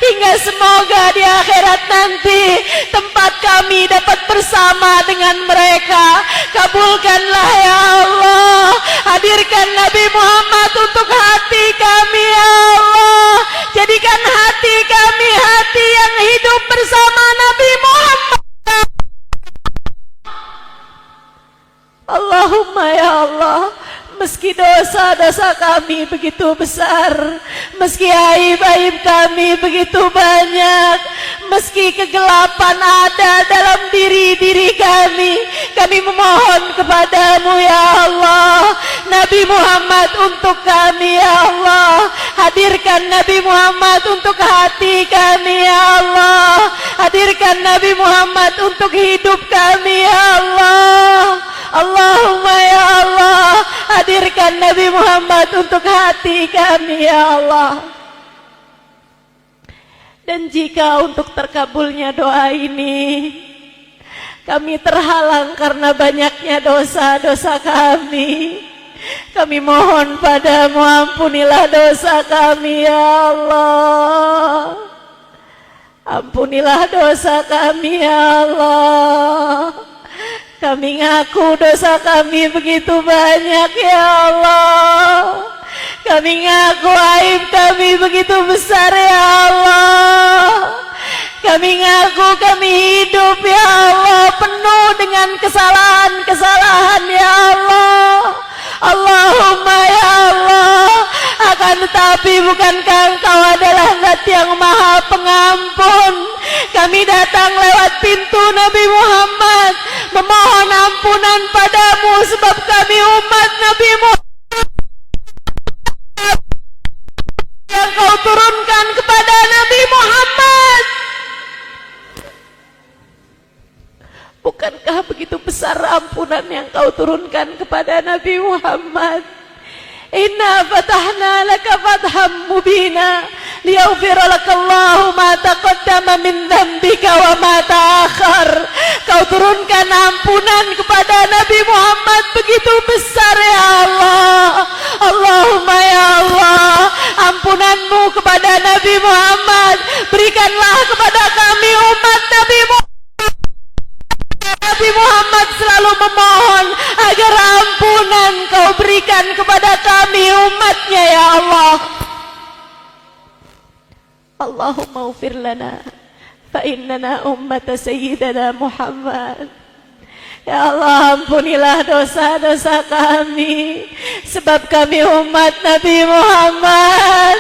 Hingga semoga di akhirat nanti tempat kami dapat bersama dengan mereka. Kabulkanlah ya Allah. Hadirkan Nabi Muhammad untuk hati kami ya Allah. Jadikan hati kami hati yang hidup bersama Nabi Muhammad. Allahumma ya Allah, meski dosa-dosa kami begitu besar, meski aib-aib kami begitu banyak, meski kegelapan ada dalam diri-diri kami memohon kepadamu ya Allah. Nabi Muhammad untuk kami ya Allah. Hadirkan Nabi Muhammad untuk hati kami ya Allah. Hadirkan Nabi Muhammad untuk hidup kami ya Allah. Allahumma ya Allah, hadirkan Nabi Muhammad untuk hati kami ya Allah. Dan jika untuk terkabulnya doa ini kami terhalang karena banyaknya dosa-dosa kami, kami mohon padamu, ampunilah dosa kami ya Allah. Ampunilah dosa kami ya Allah. Kami ngaku dosa kami begitu banyak ya Allah. Kami ngaku aib kami begitu besar ya Allah. Kami ngaku kami hidup ya Allah penuh dengan kesalahan-kesalahan ya Allah. Allahumma ya Allah, akan tetapi bukankah Engkau adalah Zat yang Maha Pengampun? Kami datang lewat pintu Nabi Muhammad memohon ampunan padamu sebab kami umat Nabi Muhammad yang Kau turunkan kepada Nabi Muhammad. Bukankah begitu besar ampunan yang Kau turunkan kepada Nabi Muhammad? Inna fatahna laka fatham mubina liyaghfira lakallahu ma taqaddama min dhanbika wa ma ta'akhkhar. Kau turunkan ampunan kepada Nabi Muhammad begitu besar ya Allah. Allahumma ya Allah, ampunanmu kepada Nabi Muhammad berikanlah kepada kami umat Nabi Muhammad. Nabi Muhammad selalu memohon agar ampunan Kau berikan kepada kami umatnya ya Allah. Allahumma ufir lana fa innana ummata sayyidina Muhammad. Ya Allah, ampunilah dosa-dosa kami sebab kami umat Nabi Muhammad.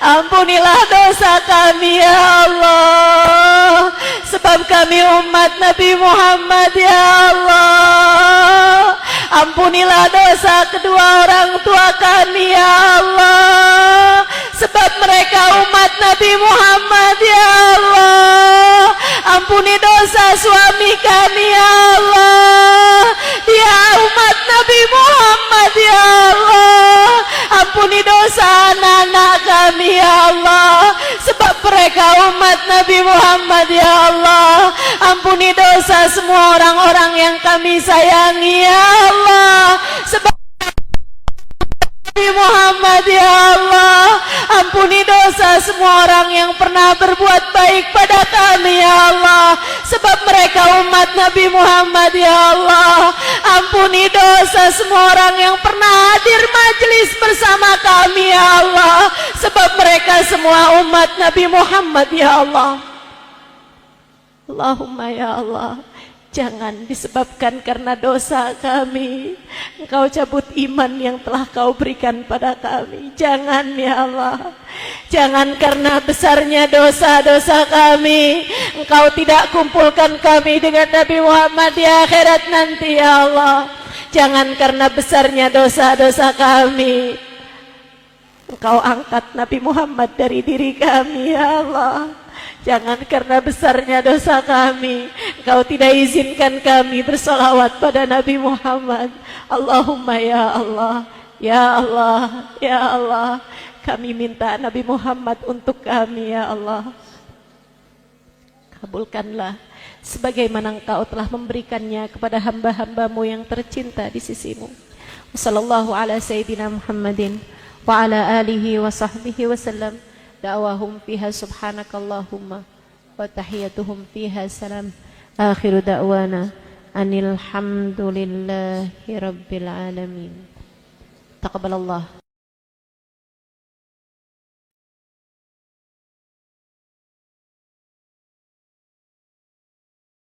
Ampunilah dosa kami ya Allah sebab kami umat Nabi Muhammad ya Allah. Ampunilah dosa kedua orang tua kami ya Allah sebab mereka umat Nabi Muhammad ya Allah. Ampuni dosa suami kami ya Allah, dia umat Nabi Muhammad ya Allah. Ampuni dosa anak-anak kami ya Allah sebab mereka umat Nabi Muhammad ya Allah. Ampuni dosa semua orang-orang yang kami sayangi ya Allah sebab Nabi Muhammad ya Allah. Ampuni dosa semua orang yang pernah berbuat baik pada kami ya Allah sebab mereka umat Nabi Muhammad ya Allah. Ampuni dosa semua orang yang pernah hadir majelis bersama kami ya Allah sebab mereka semua umat Nabi Muhammad ya Allah. Allahumma ya Allah, jangan disebabkan karena dosa kami Engkau cabut iman yang telah Kau berikan pada kami. Jangan ya Allah, jangan karena besarnya dosa-dosa kami Engkau tidak kumpulkan kami dengan Nabi Muhammad di akhirat nanti ya Allah. Jangan karena besarnya dosa-dosa kami Engkau angkat Nabi Muhammad dari diri kami ya Allah. Jangan karena besarnya dosa kami Engkau tidak izinkan kami bersolawat pada Nabi Muhammad. Allahumma ya Allah, ya Allah, ya Allah, kami minta Nabi Muhammad untuk kami ya Allah. Kabulkanlah sebagaimana Engkau telah memberikannya kepada hamba-hambamu yang tercinta di sisimu. Wassallallahu ala sayyidina Muhammadin wa ala alihi wa sahbihi wasallam. Da'wahum fiha subhanakallahumma wa tahiyyatuhum fiha salam. Akhiru da'wana anil hamdulillahi rabbil alamin. Taqabbalallah.